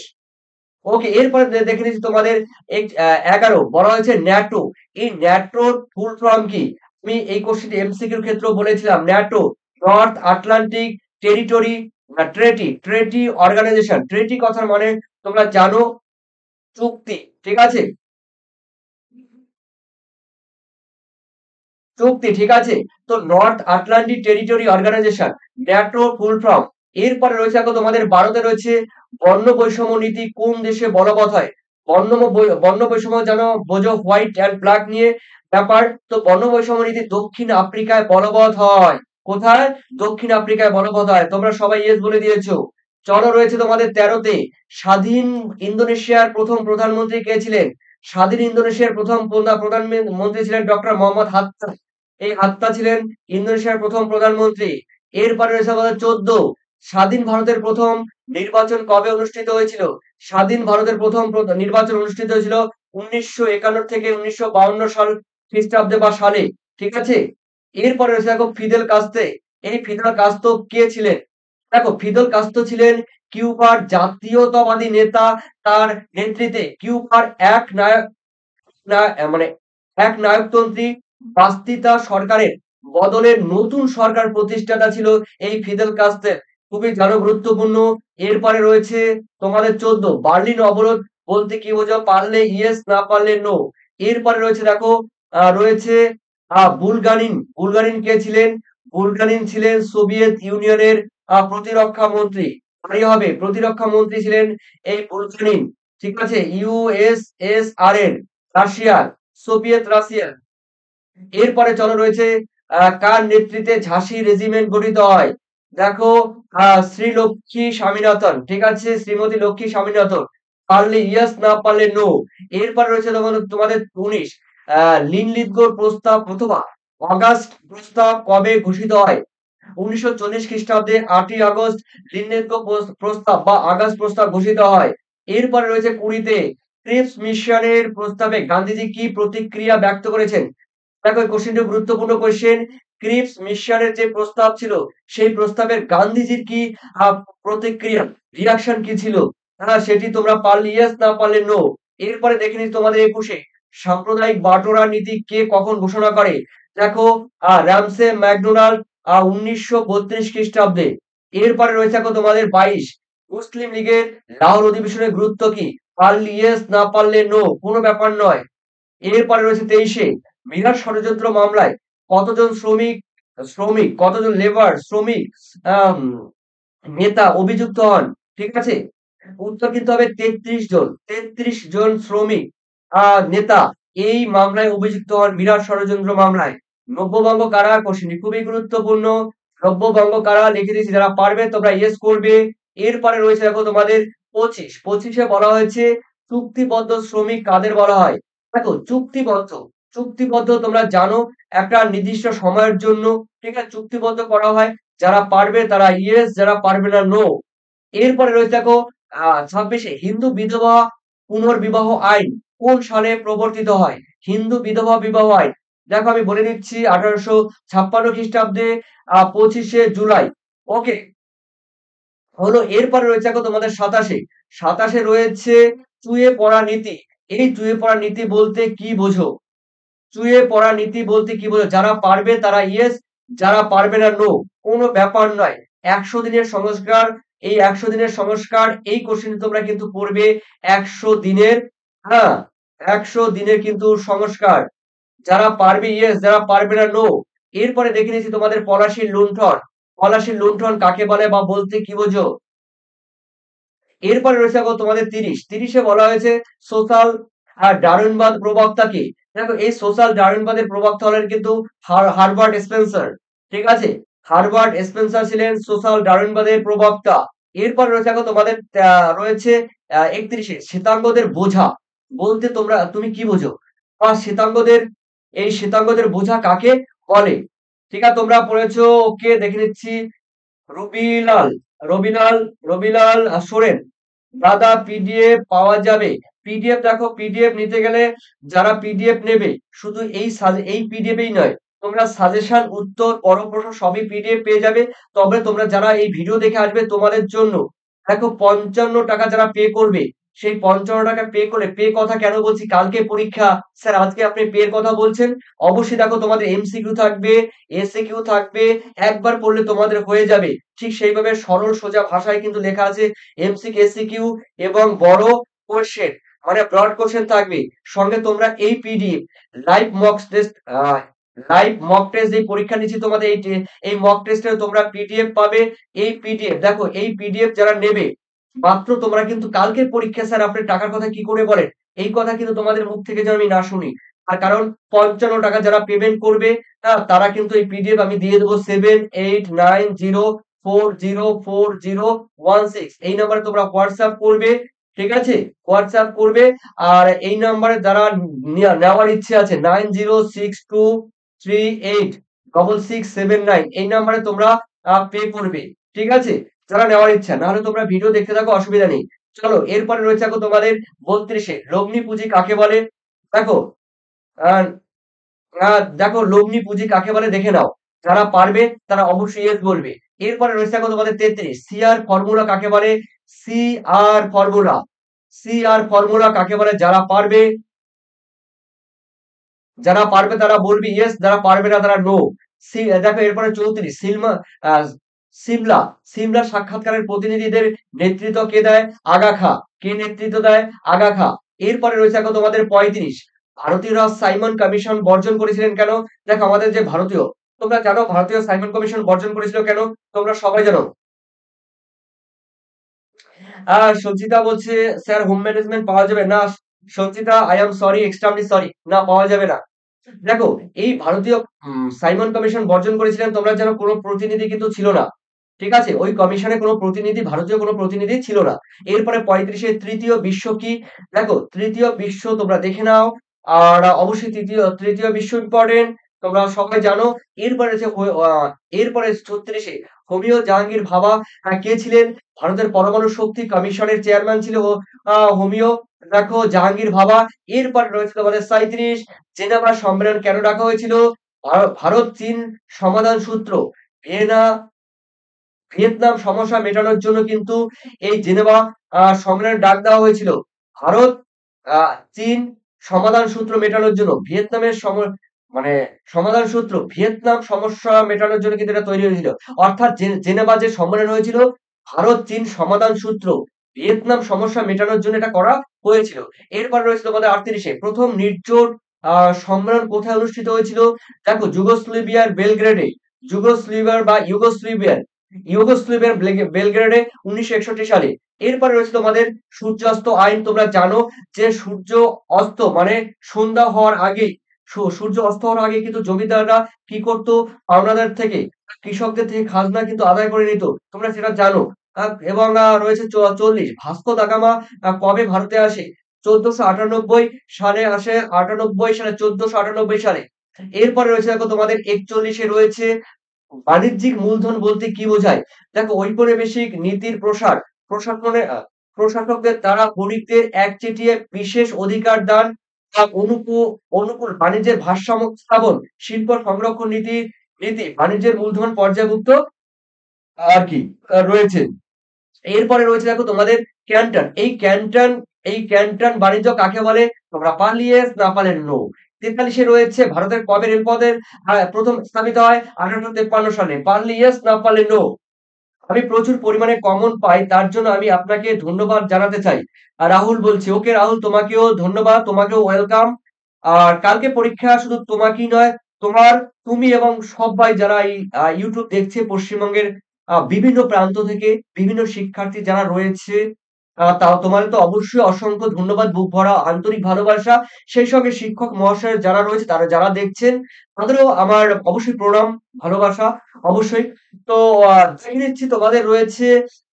Speaker 1: ওকে, এরপরে দেখে নিচ্ছি তোমাদের 11 বলা হয়েছে ন্যাটো। এই ন্যাটোর ফুল ফর্ম কি? আমি এই কোশ্চেনটি এমসিকিউর ক্ষেত্রেও বলেছিলাম। NATO, North Atlantic territory treaty, treaty organisation. Treaty কথার মানে তোমরা জানো, চুক্তি। ঠিক আছে, চুক্তি, ঠিক আছে। তো North Atlantic territory organisation, NATO full form. এরপরে রয়েছে দেখো তোমাদের 12তে রয়েছে, বর্ণ বৈষম্য নীতি কোন দেশে বলবৎ হয়? বর্ণ বৈষম্য জানো, বোঝো হোয়াইট অ্যান্ড ব্ল্যাক নিয়ে। ব্যাপার। তো বর্ণবৈষম্য নীতি দক্ষিণ আফ্রিকায় বলবৎ হয়। কোথায়? দক্ষিণ আফ্রিকায় বলবৎ হয়। তোমরা সবাই ইয়েস বলে দিয়েছো। চলো রয়েছে তোমাদের ১৩ তে স্বাধীন ইন্দোনেশিয়ার প্রথম প্রধানমন্ত্রী কে ছিলেন? স্বাধীন ইন্দোনেশিয়ার প্রথম মন্ত্রী ছিলেন ডক্টর মোহাম্মদ হাত্তা। এই হাত্তা ছিলেন ইন্দোনেশিয়ার প্রথম প্রধানমন্ত্রী। এরপরে রয়েছে আমাদের ১৪ স্বাধীন ভারতের প্রথম নির্বাচন কবে অনুষ্ঠিত হয়েছিল? স্বাধীন ভারতের প্রথম নির্বাচন অনুষ্ঠিত হয়েছিল ১৯৫১ থেকে ১৯৫২ সাল খ্রিস্টাব্দে বা সালে। ঠিক আছে? এরপরে রয়েছে দেখো ফিদেল কাস্তে। এই ফিদেল কাস্তো কে ছিলেন? দেখো ফিদেল কাস্তো ছিলেন কিউবার জাতীয়তাবাদী নেতা। তার নেতৃত্বে কিউবার এক নায়ক না মানে এক নায়কতন্ত্রী বাস্তিতা সরকারের বদলে নতুন সরকার প্রতিষ্ঠাতা ছিল এই ফিদেল কাস্তের। খুবই গুরুত্বপূর্ণ। এরপরে রয়েছে তোমাদের ১৪ বার্লিন অবরোধ বলতে কি বোঝো? পারলে ইয়েস, না পারলে নো। এরপরে রয়েছে দেখো রয়েছে বুলগারিন। বুলগারিন কে ছিলেন? বুলগারিন ছিলেন সোভিয়েত ইউনিয়নের প্রতিরক্ষা মন্ত্রী। তাই হবে প্রতিরক্ষা মন্ত্রী ছিলেন এই বুলগারিন। ঠিক আছে? ইউএসএসআর এর রাশিয়ার, সোভিয়েত রাশিয়ার। এরপরে চলো রয়েছে কার নেতৃত্বে ঝাঁসি রেজিমেন্ট গঠিত হয়? দেখো শ্রীলক্ষ্মী স্বামীনাথন। ঠিক আছে? শ্রীমতী লক্ষ্মী স্বামীনাথন। পারলে ইয়েস, না পারলে নো। এরপরে রয়েছে তোমাদের ১৯ লিনলিথগো প্রস্তাব অথবা অগাস্ট প্রস্তাব কবে ঘোষিত হয়? ১৯৪০ খ্রিস্টাব্দে ৮ই আগস্ট লিনলিথগো প্রস্তাব বা আগস্ট প্রস্তাব ঘোষিত হয়। এরপরে রয়েছে ২০ তে ক্রিপস মিশনের প্রস্তাবে গান্ধীজি কি প্রতিক্রিয়া ব্যক্ত করেছেন? দেখো এই কোশ্চেনটা গুরুত্বপূর্ণ কোশ্চেন। ক্রিপস মিশনের যে প্রস্তাব ছিল সেই প্রস্তাবের গান্ধীজির কি প্রতিক্রিয়া, রিঅ্যাকশন কি ছিল? সেটি তোমরা পারলে ইয়েস, না পারলে নো। এরপরে দেখে নিচ্ছি তোমাদের ২১ এ সাম্প্রদায়িক বাটোয়ারা নীতি কে কখন ঘোষণা করে? দেখো রামসে ম্যাকডোনাল্ড ১৯৩২ খ্রিস্টাব্দে। এরপরে রয়েছে দেখো তোমাদের ২২ মুসলিম লীগের লাহোর অধিবেশনের গুরুত্ব কি? পারলে ইয়েস, না পারলে নো। কোনো ব্যাপার নয়। এরপরে রয়েছে ২৩ এ মিরাট ষড়যন্ত্র মামলায় কতজন কতজন লেবার শ্রমিক আম নেতা অভিযুক্ত হন? ঠিক আছে? উত্তর কিন্তু হবে ৩৩ জন। ৩৩ জন শ্রমিক নেতা এই মামলায় অভিযুক্ত হন বিরাট ষড়যন্ত্র মামলায়। নব্যবঙ্গ কারা? কোশ্চেনটি খুবই গুরুত্বপূর্ণ। নব্যবঙ্গ কারা? লিখে দিয়েছি। যারা পারবে তোমরা ইয়েস করবে। এরপরে রয়েছে দেখো তোমাদের ২৫। ২৫ এ বলা হয়েছে চুক্তিবদ্ধ শ্রমিক কাদের বলা হয়? দেখো চুক্তিবদ্ধ তোমরা জানো একটা নির্দিষ্ট সময়ের জন্য, ঠিক আছে? চুক্তিবদ্ধ করা হয়। যারা পারবে তারা ইয়েস, যারা পারবে না নো। এরপরে রয়েছে দেখো ২৬ এ হিন্দু বিধবা পুনর্বিবাহ আইন কোন সালে প্রবর্তিত হয়? হিন্দু বিধবা বিবাহ আইন। দেখো আমি বলে দিচ্ছি ১৮৫৬ খ্রিস্টাব্দে ২৫ শে জুলাই। ওকে? হলো এরপরে রয়েছে দেখো তোমাদের ২৭ এ। ২৭ এ রয়েছে চুইয়ে পড়া নীতি। এই চুইয়ে পড়া নীতি বলতে কি বোঝো? চুইয়ে পড়া নীতি বলতে কি বোঝো? যারা পারবে তারা ইয়েস, যারা পারবে না নো। কোনো ব্যাপার নয়। ১০০ দিনের সংস্কার, এই ১০০ দিনের সংস্কার এই কোশ্চেনটি তোমরা কিন্তু পড়বে। ১০০ দিনের, হ্যাঁ, ১০০ দিনের কিন্তু সংস্কার। যারা পারবে ইয়েস, যারা পারবে না নো। এরপরে দেখে নিয়েছি তোমাদের পলাশীর লুণ্ঠন। পলাশীর লুণ্ঠন কাকে বলে বা বলতে কি বোঝো? এরপরে রয়েছে দেখো তোমাদের ৩০। ৩০ এ বলা হয়েছে সোশ্যাল ডারউইনবাদ প্রবক্তা কে? দেখো এই সোশ্যাল ডারউইনবাদের প্রবক্তা হলেন কিন্তু হারবার্ট স্পেন্সার। ঠিক আছে? হারবার্ট স্পেন্সার ছিলেন সোশ্যাল ডারউইনবাদের প্রবক্তা। এরপর রয়েছে দেখো তোমাদের রয়েছে ৩১ এ শ্বেতাঙ্গদের বোঝা বলতে তুমি কি বোঝো? বা শ্বেতাঙ্গদের, এই শ্বেতাঙ্গদের বোঝা কাকে বলে? ঠিক আছে? তোমরা পড়েছো। ওকে, দেখে নিচ্ছি। রবিলাল রবিলাল রবিলাল সোরেন। দাদা পিডিএফ পাওয়া যাবে? পিডিএফ দেখো পিডিএফ নিতে গেলে যারা পিডিএফ নেবে শুধু এই পিডিএফই নয়, তোমরা সাজেশন, উত্তর, পরপ্রশ্ন সবই পিডিএফ পেয়ে যাবে। তবে তোমরা যারা এই ভিডিও দেখে আসবে তোমাদের জন্য দেখো ৫৫ টাকা যারা পে করবে, সেই ৫৫ টাকা পে করলে, পে কথা কেন বলছি? কালকে পরীক্ষা স্যার আজকে আপনি পে এর কথা বলছেন। অবশ্যই দেখো তোমাদের এমসিকিউ থাকবে, এসএকিউ থাকবে। একবার পড়লে তোমাদের হয়ে যাবে। ঠিক সেইভাবে সরল সোজা ভাষায় কিন্তু লেখা আছে এমসিকিউ, এসিকিউ এবং বড় কোশ্চেন মানে ব্রড কোশ্চেন থাকবে। সঙ্গে তোমরা এই পিডিএফ লাইভ মক টেস্ট, যে পরীক্ষা নিচ্ছি তোমাদের এই মক টেস্টের তোমরা পিডিএফ পাবে। এই পিডিএফ দেখো, এই পিডিএফ যারা নেবে মাত্র তোমরা কিন্তু কালকের পরীক্ষা স্যার আপনি টাকার কথা কি করে বলেন? এই কথা কিন্তু তোমাদের মুখ থেকে যেন আমি না শুনি। আর কারণ 55 টাকা যারা পেমেন্ট করবে তারা কিন্তু এই পিডিএফ আমি দিয়ে দেবো 7890404016 এই নাম্বারে তোমরা হোয়াটসঅ্যাপ করবে। ঠিক আছে, হোয়াটসঅ্যাপ করবে। আর এই নাম্বারে যারা নেওয়ার ইচ্ছে আছে 9062386679 এই নাম্বারে তোমরা পে করবে। ঠিক আছে, যারা নেওয়ার ইচ্ছা, নাহলে তোমরা ভিডিও দেখতে থাকো, অসুবিধা নেই। চলো এরপরে রয়েছে দেখো তোমাদের 32 লগ্নি পুঁজি কাকে বলে। দেখো আহ দেখো লগ্নি পুঁজি কাকে বলে দেখে নাও, যারা পারবে তারা অবশ্যই ইয়েস বলবে। এরপরে রয়েছে দেখো তোমাদের 33 সিআর ফর্মুলা কাকে বলে। সিআর ফর্মুলা, সিআর ফর্মুলা কাকে বলে, যারা পারবে তারা বলবি ইয়েস, যারা পারবে না তারা নো। দেখো এরপরে 34 সিমলা, সিমলা সাক্ষাৎকারের প্রতিনিধিদের নেতৃত্ব কে দেয়, আগা খা। কে নেতৃত্ব দেয়, আগা খা। এরপরে রয়েছে দেখো তোমাদের 35 ভারতীয়রা সাইমন কমিশন বর্জন করেছিলেন কেন। দেখো আমাদের যে ভারতীয়, তোমরা জানো ভারতীয় সাইমন কমিশন বর্জন করেছিল কেন, তোমরা সবাই জানো। সঞ্চিতা বলছে স্যার হোম ম্যানেজমেন্ট পাওয়া যাবে না। Sanchita I am sorry, extremely sorry, না পাওয়া যাবে না। দেখো এই ভারতীয় সাইমন কমিশন বর্জন করেছিলেন, তোমরা জানো কোনো প্রতিনিধি কিন্তু ছিল না। ঠিক আছে, ওই কমিশনে কোনো প্রতিনিধি, ভারতীয় কোনো প্রতিনিধি ছিল না। এরপরে 35 তৃতীয় বিশ্ব কি। দেখো তৃতীয় বিশ্ব তোমরা দেখে নাও। আর অবশ্যই তৃতীয় বিশ্ব ইম্পর্টেন্ট, তোমরা সবাই জানো। এরপরে আছে এরপরে 36 হোমিও জাহাঙ্গীর ভাবা কে ছিলেন, ভারতের পরমাণু শক্তি কমিশনের চেয়ারম্যান ছিল হোমিও দেখো জাহাঙ্গীর ভাবা। এরপরে রয়েছে তোমাদের 37 জেনেভা সম্মেলন কেন ডাকা হয়েছিল, ভারত চীন সমাধান সূত্র ভিয়েনা ভিয়েতনাম সমস্যা মেটানোর জন্য কিন্তু এই জেনেভা সম্মেলনের ডাক দেওয়া হয়েছিল। ভারত চীন সমাধান সূত্র মেটানোর জন্য ভিয়েতনামের মানে সমাধান সূত্র ভিয়েতনাম সমস্যা মেটানোর জন্য কিন্তু এটা তৈরি হয়েছিল। অর্থাৎ জেনেভা যে সম্মেলন হয়েছিল ভারত চীন সমাধান সূত্র ভিয়েতনাম সমস্যা মেটানোর জন্য এটা করা হয়েছিল। এরপর রয়েছে তোমাদের 38 প্রথম নির্জোট সম্মেলন কোথায় অনুষ্ঠিত হয়েছিল। দেখো যুগোস্লাভিয়ার বেলগ্রেডে, যুগোস্লাভিয়ার বা ইউগোস্লাভিয়ার বেলগ্রেডে 1961 সালে। এরপরে রয়েছে তোমাদের সূর্যাস্ত আইন, তোমরা জানো যে সূর্য অস্ত মানে সন্ধ্যা হওয়ার আগে, সূর্য অস্ত হওয়ার আগে কিন্তু জমিদাররা কি করতো, পাওনাদার থেকে কৃষকদের থেকে খাজনা কিন্তু আদায় করে নিত, তোমরা সেটা জানো। এবং রয়েছে 40 ভাস্কো দা গামা কবে ভারতে আসে, 1498 সালে আসে, 1498 সালে। এরপরে রয়েছে দেখো তোমাদের 41 রয়েছে বাণিজ্যিক মূলধন বলতে কি বোঝায়। দেখো ঔপনিবেশিক নীতির প্রসার, প্রশাসনে প্রশাসকদের দ্বারা বণিকদের একচেটিয়া বিশেষ অধিকার দান, অনুকূল বাণিজ্যের ভারসাম্য স্থাপন, শিল্প সংরক্ষণ নীতি বাণিজ্যের মূলধন পর্যায়ভুক্ত আর কি রয়েছে। এরপরে রয়েছে দেখো তোমাদের ক্যান্টন, এই ক্যান্টন বাণিজ্য কাকে বলে, তোমরা পারলে ইয়েস, না পারলে নো। 43 রয়েছে ভারতের কবে রেলপথের প্রথম স্থাপিত হয়, 1853 সালে, পারলে ইয়েস, না পারলে নো। আমি প্রচুর পরিমাণে কমন পাই, তার জন্য আমি আপনাকে ধন্যবাদ জানাতে চাই। আর রাহুল বলছে ওকে রাহুল, তোমাকেও ধন্যবাদ, তোমাকেও ওয়েলকাম। আর কালকে পরীক্ষা শুধু তোমাকেই নয়, তোমার, তুমি এবং সবাই যারা এই ইউটিউব দেখছে পশ্চিমবঙ্গের বিভিন্ন প্রান্ত থেকে বিভিন্ন শিক্ষার্থী যারা রয়েছে, তাও তোমাদের তো অবশ্যই অসংখ্য ধন্যবাদ, বুক ভরা আন্তরিক ভালোবাসা। সেই সঙ্গে শিক্ষক মহাশয় যারা রয়েছে, তারা যারা দেখছেন তাদেরও আমার অবশ্যই প্রণাম, ভালোবাসা অবশ্যই। তো দেখে নিচ্ছি তোমাদের রয়েছে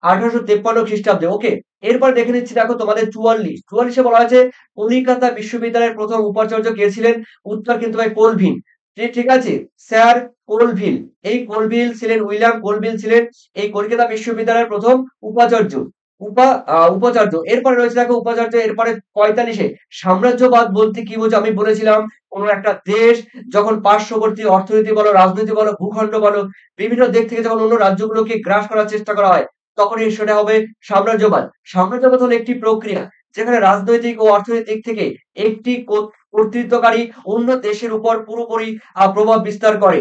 Speaker 1: 1853 খ্রিস্টাব্দে। ওকে, এরপর দেখে নিচ্ছি দেখো তোমাদের 44 বলা হয়েছে কলিকাতা বিশ্ববিদ্যালয়ের প্রথম উপাচার্য কে ছিলেন। উত্তর কিন্তু ভাই কোলভিন। ঠিক আছে, স্যার কোলভিল। এই কোলভিল ছিলেন, উইলিয়াম কোলভিল ছিলেন এই কলকাতা বিশ্ববিদ্যালয়ের প্রথম উপাচার্য। উপাচার্য। এরপরে রয়েছে দেখো উপাচার্য। এরপরে 45 সাম্রাজ্যবাদ বলতে কি বোঝো, আমি বলেছিলাম কোন একটা দেশ যখন পার্শ্ববর্তী অর্থনীতি বলো, রাজনীতি বলো, ভূখণ্ড বলো, বিভিন্ন দিক থেকে যখন অন্য রাজ্যগুলোকে গ্রাস করার চেষ্টা করা হয়, তখনই সেটা হবে সাম্রাজ্যবাদ। সাম্রাজ্যবাদ হলো একটি প্রক্রিয়া যেখানে রাজনৈতিক ও অর্থনৈতিক দিক থেকে একটি কর্তৃত্বকারী অন্য দেশের উপর পুরোপুরি প্রভাব বিস্তার করে,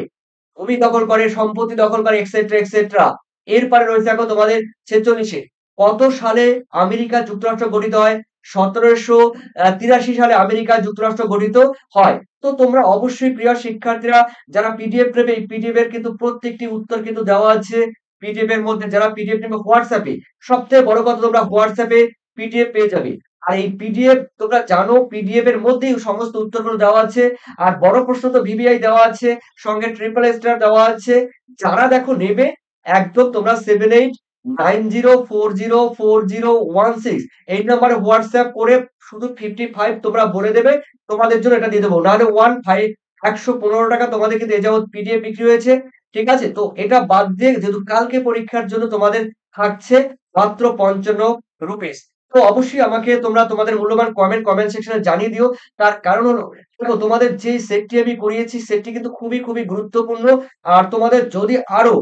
Speaker 1: ভূমি দখল করে, সম্পত্তি দখল করে, এক্সেট্রা এক্সেট্রা। এরপরে রয়েছে দেখো তোমাদের 46 কত সালে আমেরিকা যুক্তরাষ্ট্র গঠিত হয়। 1783 সালে আমেরিকা যুক্তরাষ্ট্র গঠিত হয়। তো তোমরা অবশ্যই প্রিয় শিক্ষার্থীরা যারা পিডিএফ নেবে, এই পিডিএফ এর কিন্তু প্রত্যেকটি উত্তর কিন্তু দেওয়া আছে পিডিএফ এর মধ্যে। যারা পিডিএফ নেবে হোয়াটসঅ্যাপে, সবথেকে বড় কথা তোমরা হোয়াটসঅ্যাপে পিডিএফ পেয়ে যাবে। আর এই পিডিএফ তোমরা জানো, পিডিএফ এর মধ্যেই সমস্ত উত্তরগুলো দেওয়া আছে। আর বড় প্রশ্ন তো ভিভিআই দেওয়া আছে, সঙ্গে ট্রিপল স্টার দেওয়া আছে। যারা দেখো নেবে, একদম তোমরা 7890404016 এই নাম্বারে হোয়াটসঅ্যাপ করে শুধু 55 তোমরা বলে দেবে, তোমাদের জন্য এটা দিয়ে দেবো। নাহলে 115 তোমাদের কিন্তু এ যাবৎ পিডিএফ বিক্রি হয়েছে। ঠিক আছে? তো এটা বাদ দিয়ে যেহেতু কালকে পরীক্ষার জন্য তোমাদের থাকছে মাত্র 55 রুপিস। তো অবশ্যই আমাকে তোমরা তোমাদের মূল্যবান কমেন্ট সেকশনে জানিয়ে দিও। তার কারণ হলো, দেখো তোমাদের যে সেটটি আমি করিয়েছি সেটটি কিন্তু খুবই গুরুত্বপূর্ণ। আর তোমাদের যদি আরো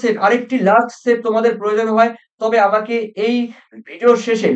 Speaker 1: সেট, আরেকটি লাস্ট সেট তোমাদের প্রয়োজন হয়, তবে আমাকে এই ভিডিওর শেষে